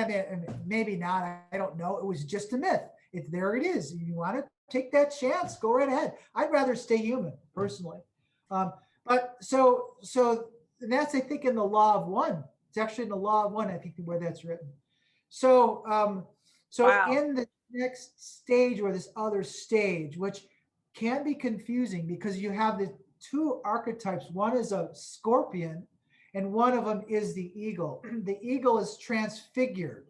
maybe not. I don't know. It was just a myth. There it is. You want to take that chance? Go right ahead. I'd rather stay human, personally. But so that's, I think, in the Law of One. It's actually in the Law of One, I think, where that's written. So Wow. In the next stage, or this other stage, which can be confusing because you have the two archetypes. One is a scorpion, and one of them is the eagle. The eagle is transfigured.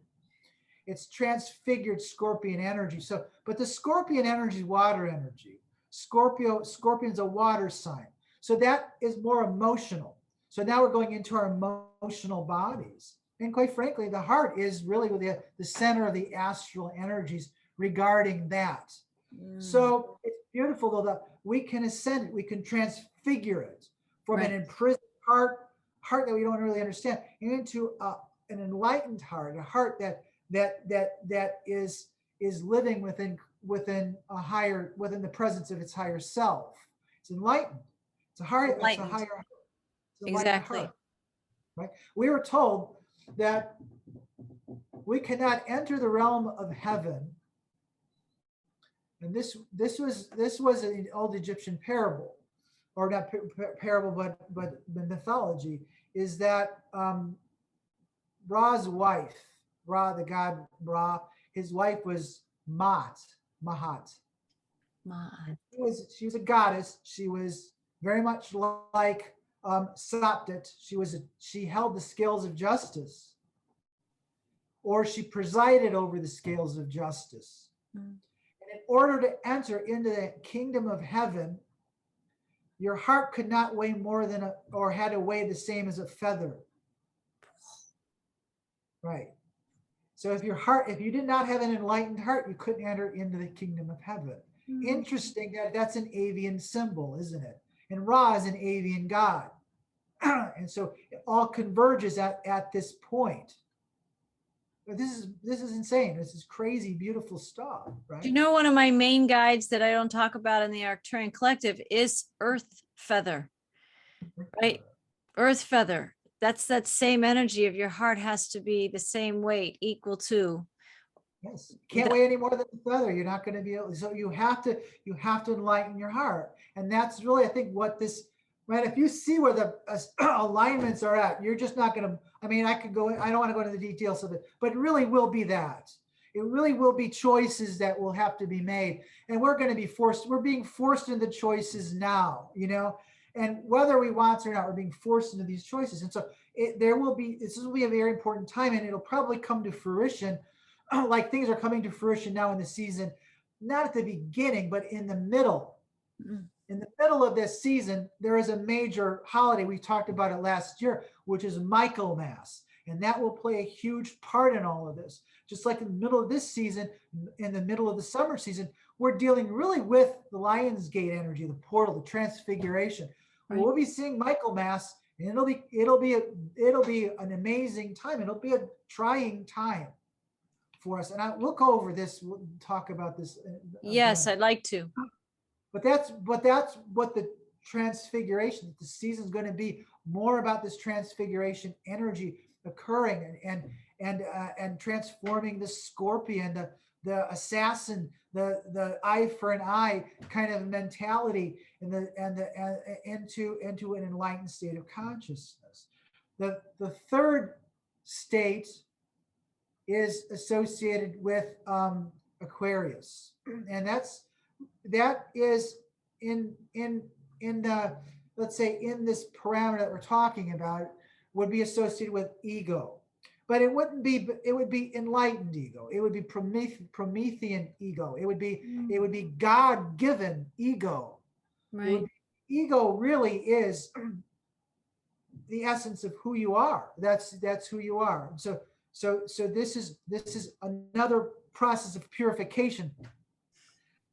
It's transfigured scorpion energy. So, but the scorpion energy is water energy. Scorpion's a water sign. So that is more emotional. So now we're going into our emotional bodies. And quite frankly, the heart is really the center of the astral energies regarding that. So it's beautiful, though, that we can ascend it, we can transfigure it from an imprisoned heart that we don't really understand, into an enlightened heart, a heart that is living within the presence of its higher self. It's enlightened. It's a higher heart. Exactly. Heart, right? We were told that we cannot enter the realm of heaven. And this was an old Egyptian parable, or not parable, but the mythology is that Ra's wife, the god Ra, his wife was Mahat. She was a goddess. She was very much like Saptit. She held the scales of justice, or she presided over the scales of justice. And in order to enter into the kingdom of heaven, your heart could not weigh more than or had to weigh the same as a feather. Right. So if you did not have an enlightened heart, you couldn't enter into the kingdom of heaven. Interesting that's an avian symbol, isn't it? And Ra is an avian god. And so it all converges at this point. But this is insane. This is crazy, beautiful stuff, right? You know, one of my main guides that I don't talk about in the Arcturian Collective is Earth Feather, right? Earth Feather. That's that same energy of your heart has to be the same weight, equal to. Yes, can't weigh any more than a feather. You're not going to be able. So you have to enlighten your heart, and that's really, I think, what this. Right, if you see where the alignments are at, you're just not going to. I mean, I could go. I don't want to go into the details of it, but it really will be that. It really will be choices that will have to be made, and we're going to be forced. We're being forced into choices now, and whether we want to or not, we're being forced into these choices. And so this will be a very important time, and it'll probably come to fruition. Like things are coming to fruition now in the season, not at the beginning, but in the middle. In the middle of this season, there is a major holiday. We talked about it last year, which is Michaelmas. And that will play a huge part in all of this. Just like in the middle of this season, in the middle of the summer season, we're dealing really with the Lionsgate energy, the portal, the transfiguration. Right. We'll be seeing Michaelmas, and it'll be an amazing time. It'll be a trying time for us. And we'll go over this. We'll talk about this. Yes, I'd like to. But that's what the transfiguration, the season is going to be more about this transfiguration energy occurring and transforming the scorpion, the assassin, the eye for an eye kind of mentality, into an enlightened state of consciousness. The third state is associated with Aquarius, and that is in the, let's say, in this parameter that we're talking about, would be associated with ego. but it wouldn't be, it would be enlightened ego. It would be Promethean ego. It would be God-given ego. Right. Ego really is the essence of who you are. That's who you are. So this is another process of purification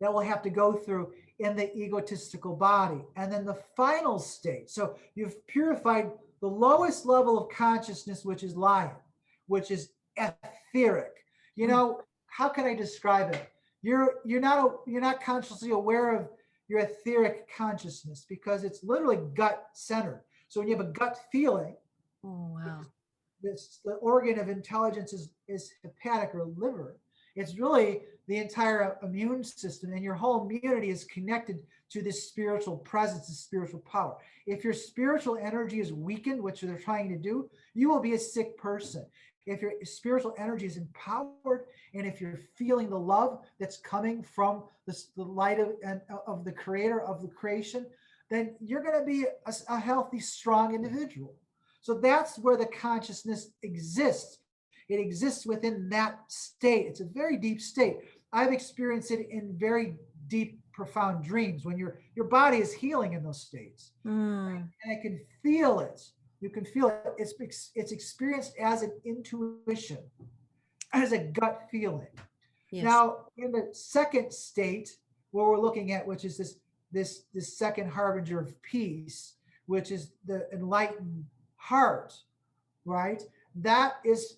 that we'll have to go through in the egotistical body. And then the final state. So you've purified the lowest level of consciousness, which is lion, which is etheric. You know, how can I describe it? You're not consciously aware of your etheric consciousness because it's literally gut centered. So when you have a gut feeling, Oh, wow. the organ of intelligence is hepatic or liver. It's really the entire immune system, and your whole immunity is connected to this spiritual presence, this spiritual power. If your spiritual energy is weakened, which they're trying to do, you will be a sick person. If your spiritual energy is empowered, and if you're feeling the love that's coming from the light of the creator of the creation, then you're going to be a healthy, strong individual. So that's where the consciousness exists. It exists within that state. It's a very deep state. I've experienced it in very deep, profound dreams when your body is healing in those states. And I can feel it. You can feel it. It's experienced as an intuition, as a gut feeling. Yes. Now, in the second state, where we're looking at, which is this second harbinger of peace, which is the enlightened heart, right? That is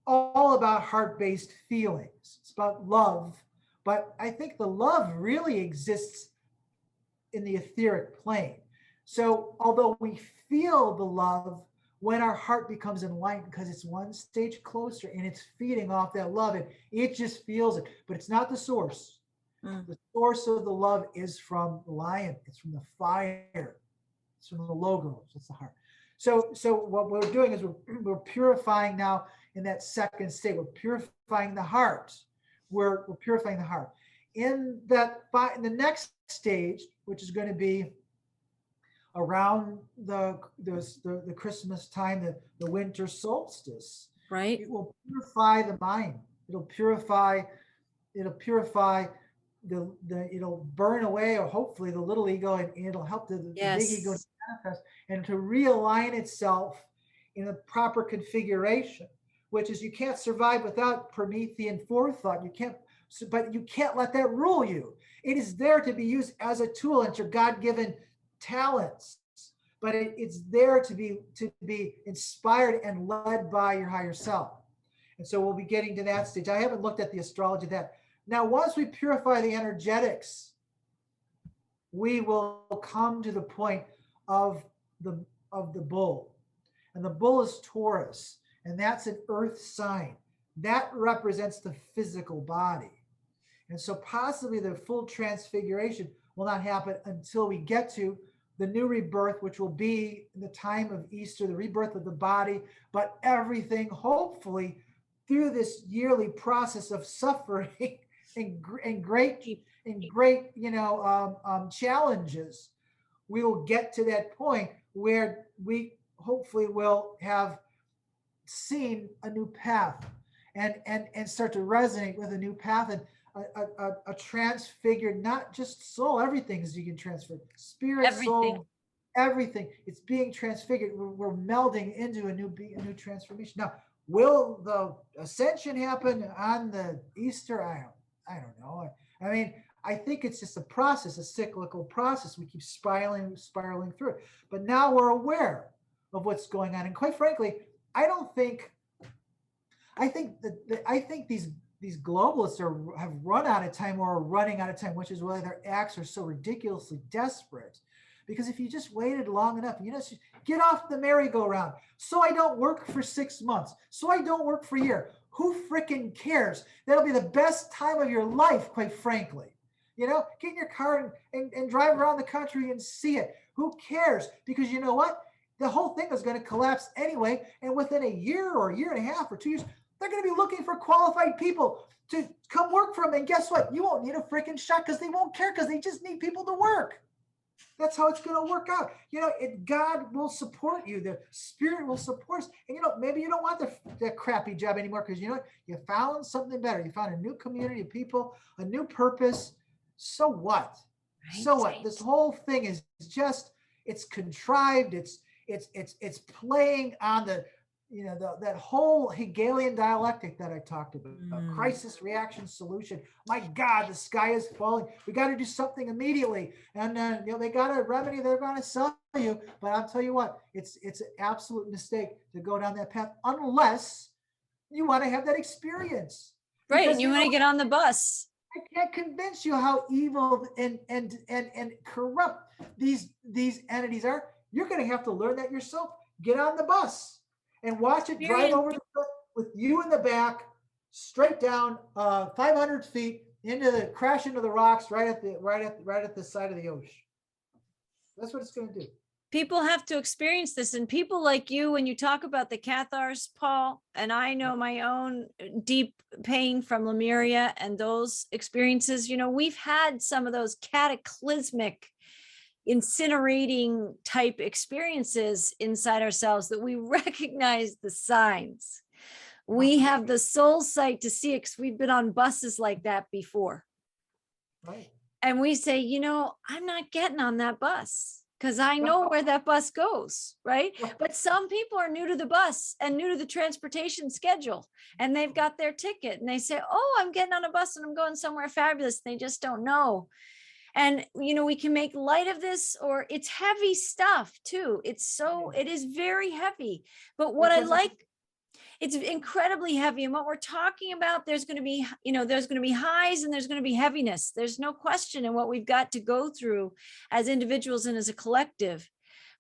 all about heart-based feelings. It's about love, but I think the love really exists in the etheric plane. So although we feel the love when our heart becomes enlightened, because it's one stage closer and it's feeding off that love, and it just feels it, but it's not the source. The source of the love is from the lion. It's from the fire. It's from the logos. It's the heart. So what we're doing is we're purifying now in that second state. We're purifying the heart. We're purifying the heart. In the next stage, which is going to be around the Christmas time, the winter solstice, Right. it will purify the mind. It'll purify it'll burn away, or hopefully the little ego, and it'll help the big ego to manifest and to realign itself in a proper configuration, which is you can't survive without Promethean forethought. But you can't let that rule you. It is there to be used as a tool. It's your God-given talents, but it's there to be inspired and led by your higher self. And so we'll be getting to that stage. I haven't looked at the astrology of that. Now, once we purify the energetics, we will come to the point of the bull. And the bull is Taurus, and that's an earth sign. That represents the physical body. And so possibly the full transfiguration will not happen until we get to the new rebirth, which will be in the time of Easter, the rebirth of the body, but everything hopefully through this yearly process of suffering and great challenges, we will get to that point where we hopefully will have seen a new path and start to resonate with a new path, and a transfigured, not just soul, everything is you can transfer, spirit, soul, everything. It's being transfigured. We're melding into a new transformation. Now, will the ascension happen on the Easter? I don't know. I mean, I think it's just a process, a cyclical process. We keep spiraling through it. But now we're aware of what's going on. And quite frankly, I think these globalists have run out of time, or are running out of time, which is why their acts are so ridiculously desperate. Because if you just waited long enough, get off the merry-go-round. So I don't work for 6 months. So I don't work for a year. Who freaking cares? That'll be the best time of your life, quite frankly. Get in your car and drive around the country and see it. Who cares? Because you know what? The whole thing is going to collapse anyway. And within a year or a year and a half or 2 years, they're going to be looking for qualified people to come work for them. And guess what? You won't need a freaking shot because they won't care, because they just need people to work. That's how it's going to work out. God will support you. The Spirit will support us. And maybe you don't want the crappy job anymore because you found something better. You found a new community of people, a new purpose. So what? Right. So what? This whole thing is just, it's contrived. It's playing on that whole Hegelian dialectic that I talked about, crisis, reaction, solution. My God, the sky is falling. We got to do something immediately. And they got a remedy they're going to sell you. But I'll tell you what, it's an absolute mistake to go down that path unless you want to have that experience. Right. Because, And you want to get on the bus. I can't convince you how evil and corrupt these entities are. You're going to have to learn that yourself. Get on the bus and watch it drive over the cliff with you in the back, straight down 500 feet crash into the rocks right at the side of the ocean. That's what it's going to do. People have to experience this, and people like you, when you talk about the cathars, Paul, and I know my own deep pain from Lemuria and those experiences, we've had some of those cataclysmic, incinerating type experiences inside ourselves that we recognize the signs. We have the soul sight to see it because we've been on buses like that before. Right. And we say, I'm not getting on that bus because I know where that bus goes, right? But some people are new to the bus and new to the transportation schedule, and they've got their ticket and they say, oh, I'm getting on a bus and I'm going somewhere fabulous. They just don't know. And, we can make light of this, or it's heavy stuff too. It is very heavy. But what I like, it's incredibly heavy. And what we're talking about, there's going to be highs and there's going to be heaviness. There's no question in what we've got to go through as individuals and as a collective.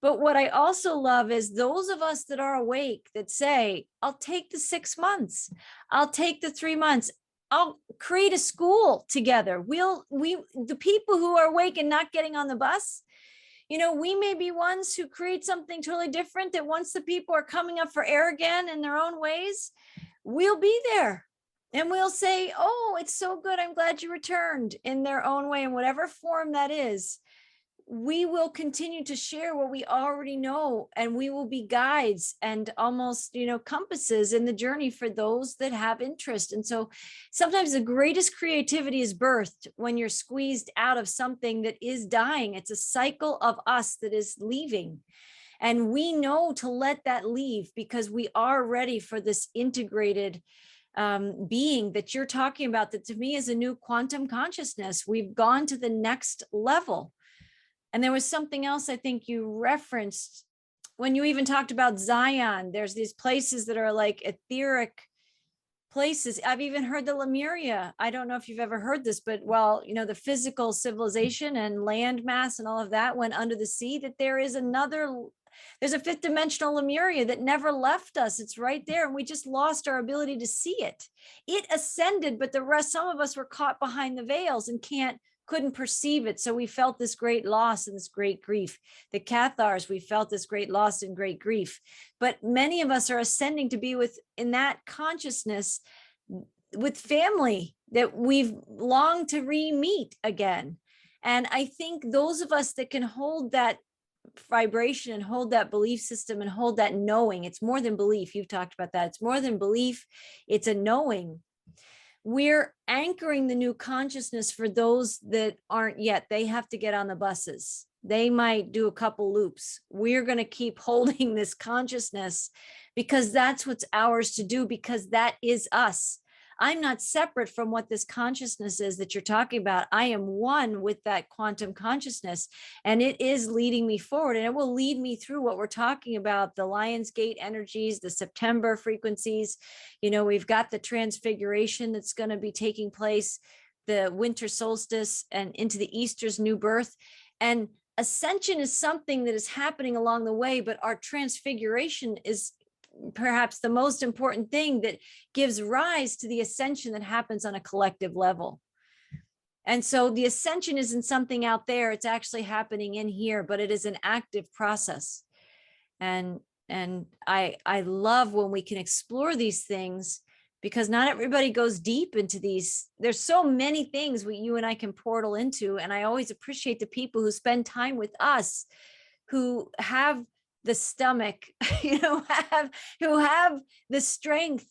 But what I also love is those of us that are awake that say, I'll take the 6 months. I'll take the 3 months. I'll create a school together. The people who are awake and not getting on the bus, we may be ones who create something totally different, that once the people are coming up for air again in their own ways, we'll be there and we'll say, oh, it's so good. I'm glad you returned, in their own way, in whatever form that is. We will continue to share what we already know, and we will be guides and almost, compasses in the journey for those that have interest. And so sometimes the greatest creativity is birthed when you're squeezed out of something that is dying. It's a cycle of us that is leaving. And we know to let that leave because we are ready for this integrated being that you're talking about, that to me is a new quantum consciousness. We've gone to the next level. And there was something else I think you referenced when you even talked about Zion. There's these places that are like etheric places. I've even heard the Lemuria. I don't know if you've ever heard this, but the physical civilization and land mass and all of that went under the sea, that there's a fifth dimensional Lemuria that never left us. It's right there. And we just lost our ability to see it. It ascended, but some of us were caught behind the veils and couldn't perceive it. So we felt this great loss and this great grief. The cathars, we felt this great loss and great grief. But many of us are ascending to be in that consciousness with family that we've longed to re-meet again. And I think those of us that can hold that vibration and hold that belief system and hold that knowing, it's more than belief. You've talked about that. It's more than belief. It's a knowing. We're anchoring the new consciousness for those that aren't yet. They have to get on the buses. They might do a couple loops. We're going to keep holding this consciousness because that's what's ours to do, because that is us. I'm not separate from what this consciousness is that you're talking about. I am one with that quantum consciousness, and it is leading me forward, and it will lead me through what we're talking about, the Lionsgate energies, the September frequencies. We've got the transfiguration that's going to be taking place, the winter solstice, and into the Easter's new birth. And ascension is something that is happening along the way, but our transfiguration is perhaps the most important thing that gives rise to the ascension that happens on a collective level. And so the ascension isn't something out there, it's actually happening in here, but it is an active process. And I love when we can explore these things because not everybody goes deep into these. There's so many things you and I can portal into. And I always appreciate the people who spend time with us, who have the stomach, who have the strength,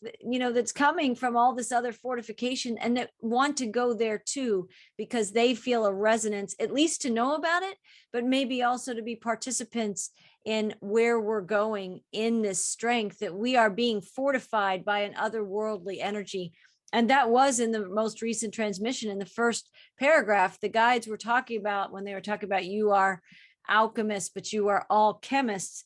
that's coming from all this other fortification, and that want to go there too, because they feel a resonance, at least to know about it, but maybe also to be participants in where we're going in this strength, that we are being fortified by an otherworldly energy. And that was in the most recent transmission. In the first paragraph, the guides were talking about, when they were talking about, you are alchemists, but you are all chemists.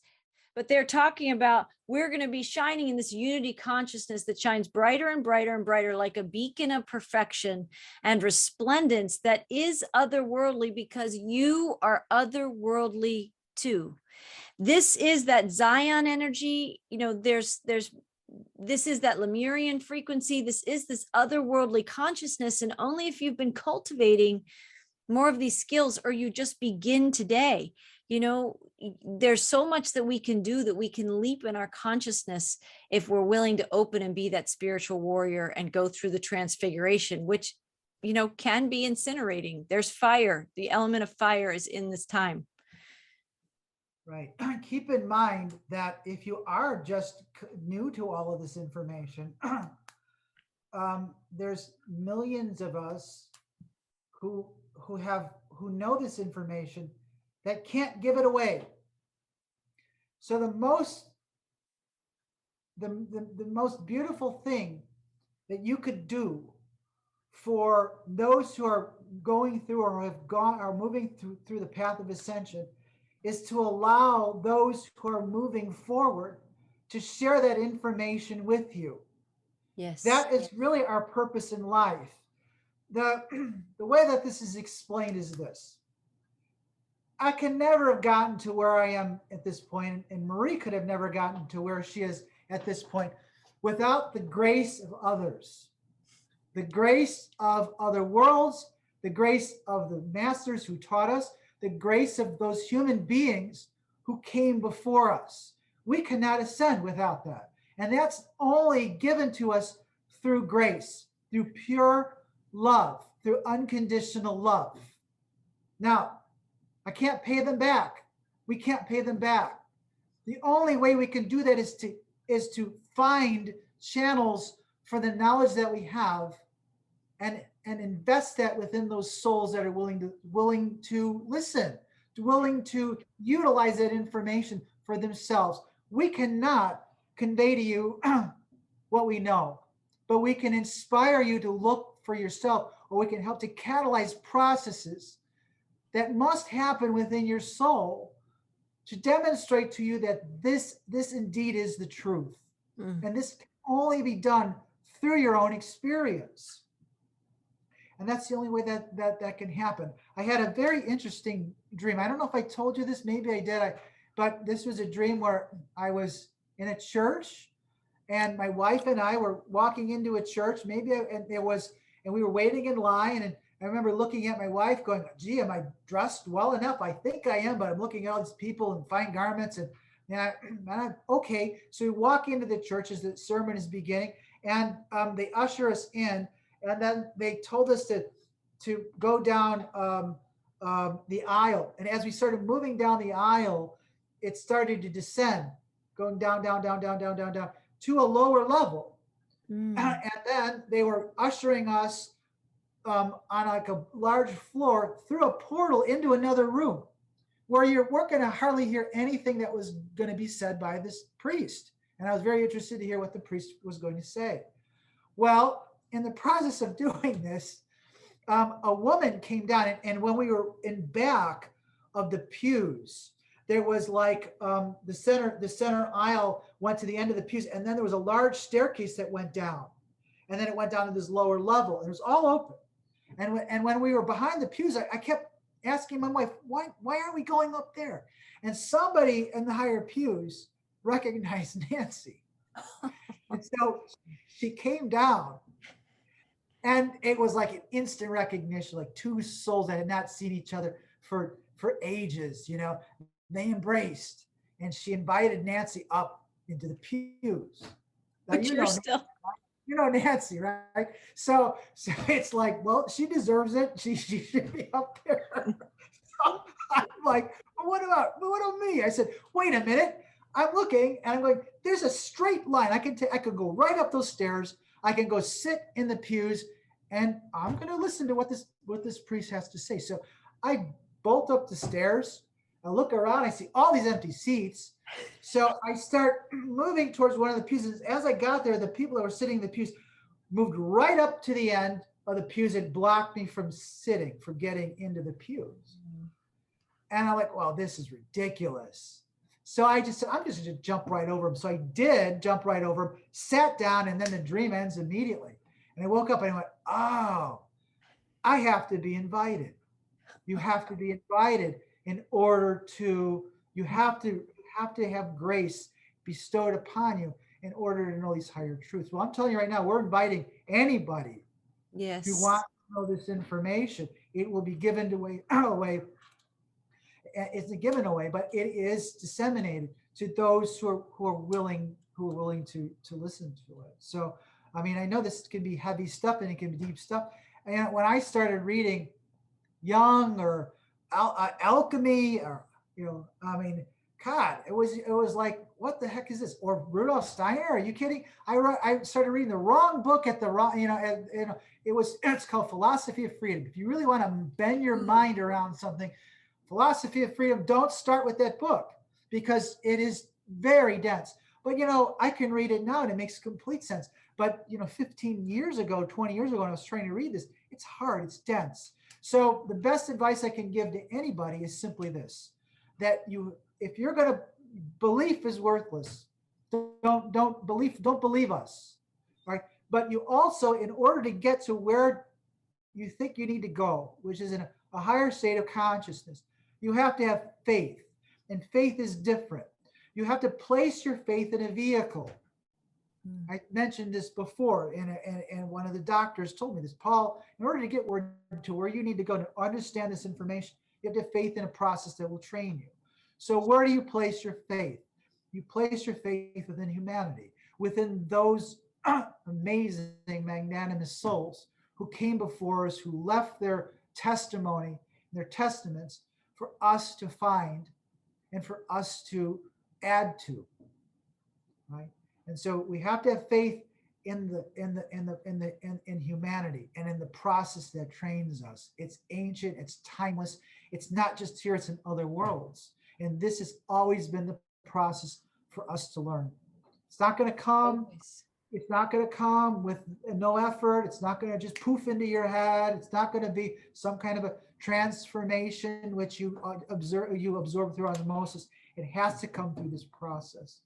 But they're talking about, we're going to be shining in this unity consciousness that shines brighter and brighter and brighter, like a beacon of perfection and resplendence that is otherworldly, because you are otherworldly too. This is that Zion energy. This is that Lemurian frequency. This is this otherworldly consciousness. And only if you've been cultivating more of these skills, or you just begin today, there's so much that we can do, that we can leap in our consciousness if we're willing to open and be that spiritual warrior and go through the transfiguration, which, can be incinerating. There's fire. The element of fire is in this time. Right. Keep in mind that if you are just new to all of this information, there's millions of us who know this information that can't give it away. So the most beautiful thing that you could do for those who are going through, or are moving through the path of ascension, is to allow those who are moving forward to share that information with you. Yes. That is really our purpose in life. The way that this is explained is this. I can never have gotten to where I am at this point, and Marie could have never gotten to where she is at this point, without the grace of others, the grace of other worlds, the grace of the masters who taught us, the grace of those human beings who came before us. We cannot ascend without that. And that's only given to us through grace, through pure love, through unconditional love. Now, I can't pay them back. We can't pay them back. The only way we can do that is to find channels for the knowledge that we have, and invest that within those souls that are willing to listen, willing to utilize that information for themselves. We cannot convey to you what we know, but we can inspire you to look for yourself, or we can help to catalyze processes that must happen within your soul to demonstrate to you that this indeed is the truth. And this can only be done through your own experience. And that's the only way that can happen. I had a very interesting dream. I don't know if I told you this, maybe I did, but this was a dream where I was in a church, and my wife and I were walking into a church, and we were waiting in line, and I remember looking at my wife going, gee, am I dressed well enough? I think I am, but I'm looking at all these people in fine garments, and I'm okay. So we walk into the church as the sermon is beginning, and they usher us in, and then they told us to go down the aisle. And as we started moving down the aisle, it started to descend, going down to a lower level. And then they were ushering us on like a large floor through a portal into another room, where you weren't going to hardly hear anything that was going to be said by this priest. And I was very interested to hear what the priest was going to say. Well, in the process of doing this, a woman came down, and when we were in back of the pews, there was like the center aisle went to the end of the pews, and then there was a large staircase that went down, and then it went down to this lower level, and it was all open. And when we were behind the pews, I kept asking my wife, why are we going up there? And somebody in the higher pews recognized Nancy. And so she came down, and it was like an instant recognition, like two souls that had not seen each other for ages, they embraced, and she invited Nancy up into the pews. Now, But you're still, Nancy, right? So it's like, well, she deserves it. She should be up there. So I'm like, well, what about me? I said, wait a minute. I'm looking and I'm going, there's a straight line. I could go right up those stairs. I can go sit in the pews and I'm going to listen to what this priest has to say. So I bolt up the stairs. I look around, I see all these empty seats. So I start moving towards one of the pews. As I got there, the people that were sitting in the pews moved right up to the end of the pews. It blocked me from getting into the pews. And I'm like, well, this is ridiculous. So I just said, I'm just going to jump right over him. So I did jump right over him, sat down, and then the dream ends immediately. And I woke up and I went, oh, I have to be invited. You have to be invited in order to, you have to have grace bestowed upon you in order to know these higher truths. Well, I'm telling you right now, we're inviting anybody who wants to know this information. It will be given away. It's given away, but it is disseminated to those who are willing to listen to it. So, I mean, I know this can be heavy stuff and it can be deep stuff. And when I started reading Jung or alchemy, or I mean, God, it was like, what the heck is this? Or Rudolf Steiner? Are you kidding? I started reading the wrong book at the wrong, it's called Philosophy of Freedom. If you really want to bend your mind around something, Philosophy of Freedom, don't start with that book because it is very dense. But I can read it now and it makes complete sense. But 15 years ago, 20 years ago, when I was trying to read this, it's hard, it's dense. So the best advice I can give to anybody is simply this: that if you're going to, belief is worthless. Don't believe us, right? But you also, in order to get to where you think you need to go, which is in a higher state of consciousness, you have to have faith, and faith is different. You have to place your faith in a vehicle. I mentioned this before, and one of the doctors told me this. Paul, in order to get to where you need to go to understand this information, you have to have faith in a process that will train you. So where do you place your faith? You place your faith within humanity, within those amazing, magnanimous souls who came before us, who left their testimony, their testaments for us to find and for us to add to, right? And so we have to have faith in humanity and in the process that trains us. It's ancient, it's timeless. It's not just here, it's in other worlds. And this has always been the process for us to learn. It's not going to come. It's not going to come with no effort. It's not going to just poof into your head. It's not going to be some kind of a transformation which you absorb through osmosis. It has to come through this process.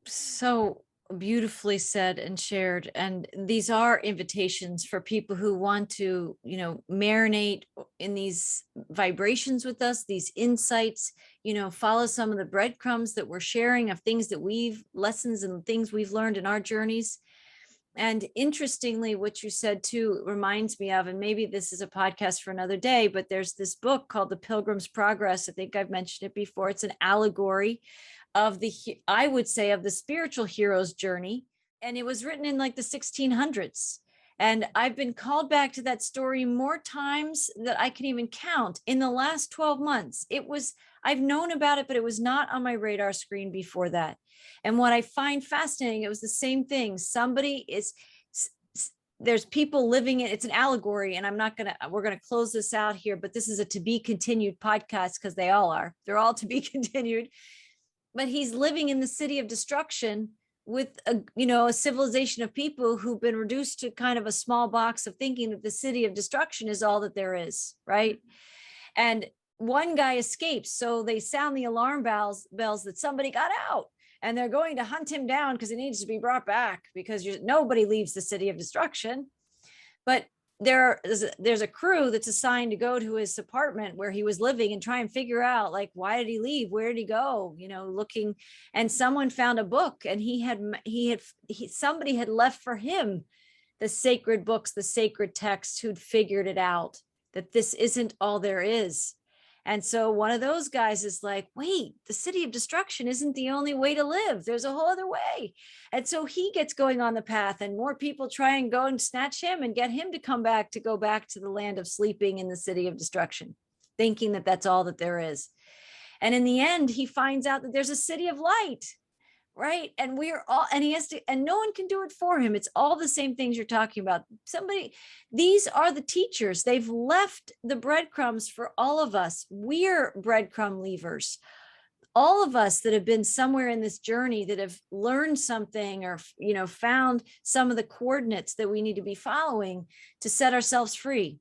So beautifully said and shared. And these are invitations for people who want to, marinate in these vibrations with us, these insights, follow some of the breadcrumbs that we're sharing of things that lessons and things we've learned in our journeys. And interestingly, what you said too reminds me of, and maybe this is a podcast for another day, but there's this book called The Pilgrim's Progress. I think I've mentioned it before. It's an allegory of I would say, of the spiritual hero's journey. And it was written in like the 1600s. And I've been called back to that story more times that I can even count in the last 12 months. I've known about it, but it was not on my radar screen before that. And what I find fascinating, it was the same thing. There's people living it. It's an allegory, and we're going to close this out here, but this is a to be continued podcast because they all are. They're all to be continued. But he's living in the city of destruction with a civilization of people who've been reduced to kind of a small box of thinking that the city of destruction is all that there is, right? And one guy escapes, so they sound the alarm bells that somebody got out, and they're going to hunt him down because he needs to be brought back because nobody leaves the city of destruction. But there's a crew that's assigned to go to his apartment where he was living and try and figure out, like, why did he leave? Where did he go? Looking, and someone found a book, and somebody had left for him the sacred books, the sacred texts, who'd figured it out, that this isn't all there is. And so one of those guys is like, wait, the city of destruction isn't the only way to live. There's a whole other way. And so he gets going on the path, and more people try and go and snatch him and get him to come back, to go back to the land of sleeping in the city of destruction, thinking that that's all that there is. And in the end, he finds out that there's a city of light, right? And we're all, and he has to, and no one can do it for him. It's all the same things you're talking about. These are the teachers. They've left the breadcrumbs for all of us. We're breadcrumb leavers. All of us that have been somewhere in this journey, that have learned something, or, found some of the coordinates that we need to be following to set ourselves free.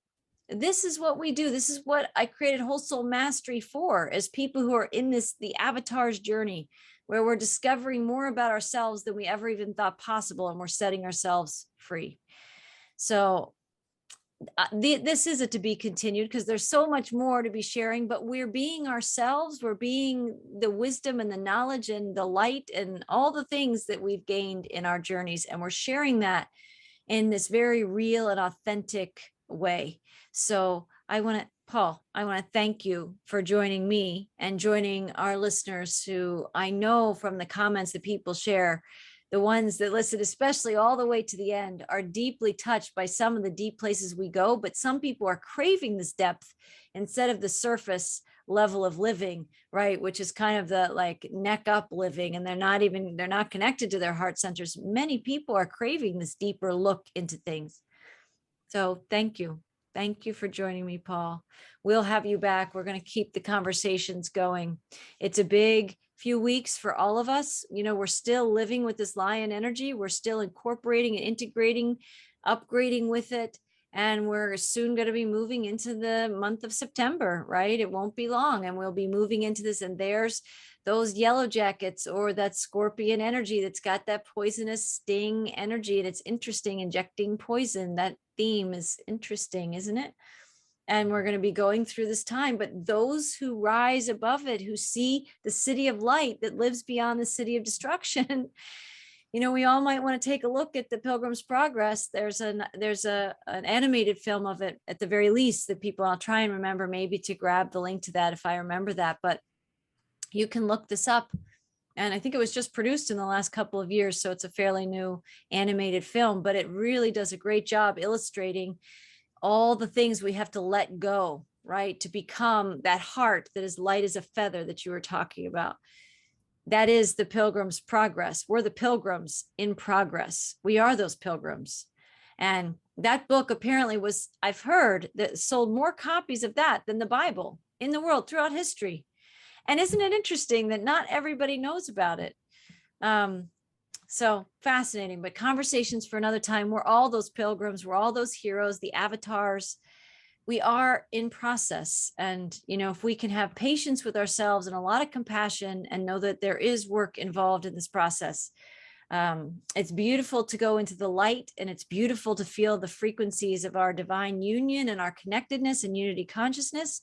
This is what we do. This is what I created Whole Soul Mastery for, as people who are in the avatar's journey, where we're discovering more about ourselves than we ever even thought possible, and we're setting ourselves free. So this is a to be continued, because there's so much more to be sharing, but we're being ourselves. We're being the wisdom and the knowledge and the light and all the things that we've gained in our journeys. And we're sharing that in this very real and authentic way. So Paul, I want to thank you for joining me and joining our listeners, who I know from the comments that people share, the ones that listen, especially all the way to the end, are deeply touched by some of the deep places we go. But some people are craving this depth instead of the surface level of living, right? Which is kind of the like neck up living, and they're not connected to their heart centers. Many people are craving this deeper look into things. So thank you. Thank you for joining me, Paul. We'll have you back. We're going to keep the conversations going. It's a big few weeks for all of us. We're still living with this lion energy. We're still incorporating and integrating, upgrading with it. And we're soon going to be moving into the month of September, right? It won't be long, and we'll be moving into this. And there's those yellow jackets, or that scorpion energy that's got that poisonous sting energy. And it's interesting, injecting poison. That theme is interesting, isn't it? And we're going to be going through this time. But those who rise above it, who see the city of light that lives beyond the city of destruction, we all might want to take a look at the Pilgrim's Progress. There's an animated film of it, at the very least, that people, I'll try and remember maybe to grab the link to that if I remember that, but you can look this up. And I think it was just produced in the last couple of years, so it's a fairly new animated film, but it really does a great job illustrating all the things we have to let go, right? To become that heart that is light as a feather that you were talking about. That is the Pilgrim's Progress. We're the pilgrims in progress. We are those pilgrims. And that book apparently I've heard that sold more copies of that than the Bible in the world throughout history. And isn't it interesting that not everybody knows about it? So fascinating, but conversations for another time. We're all those pilgrims. We're all those heroes, the avatars. We are in process. And, if we can have patience with ourselves and a lot of compassion, and know that there is work involved in this process, it's beautiful to go into the light, and it's beautiful to feel the frequencies of our divine union and our connectedness and unity consciousness.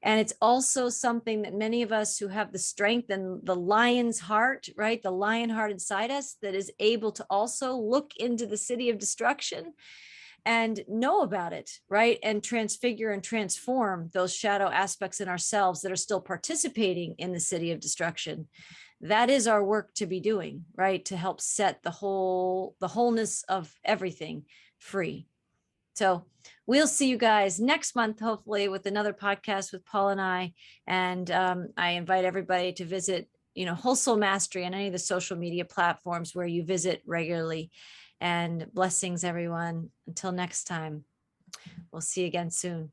And it's also something that many of us who have the strength and the lion's heart, right? The lion heart inside us, that is able to also look into the city of destruction and know about it, right? And transfigure and transform those shadow aspects in ourselves that are still participating in the city of destruction. That is our work to be doing, right? To help set the wholeness of everything free. So we'll see you guys next month, hopefully, with another podcast with Paul and I. And I invite everybody to visit, Whole Soul Mastery on any of the social media platforms where you visit regularly. And blessings, everyone. Until next time, we'll see you again soon.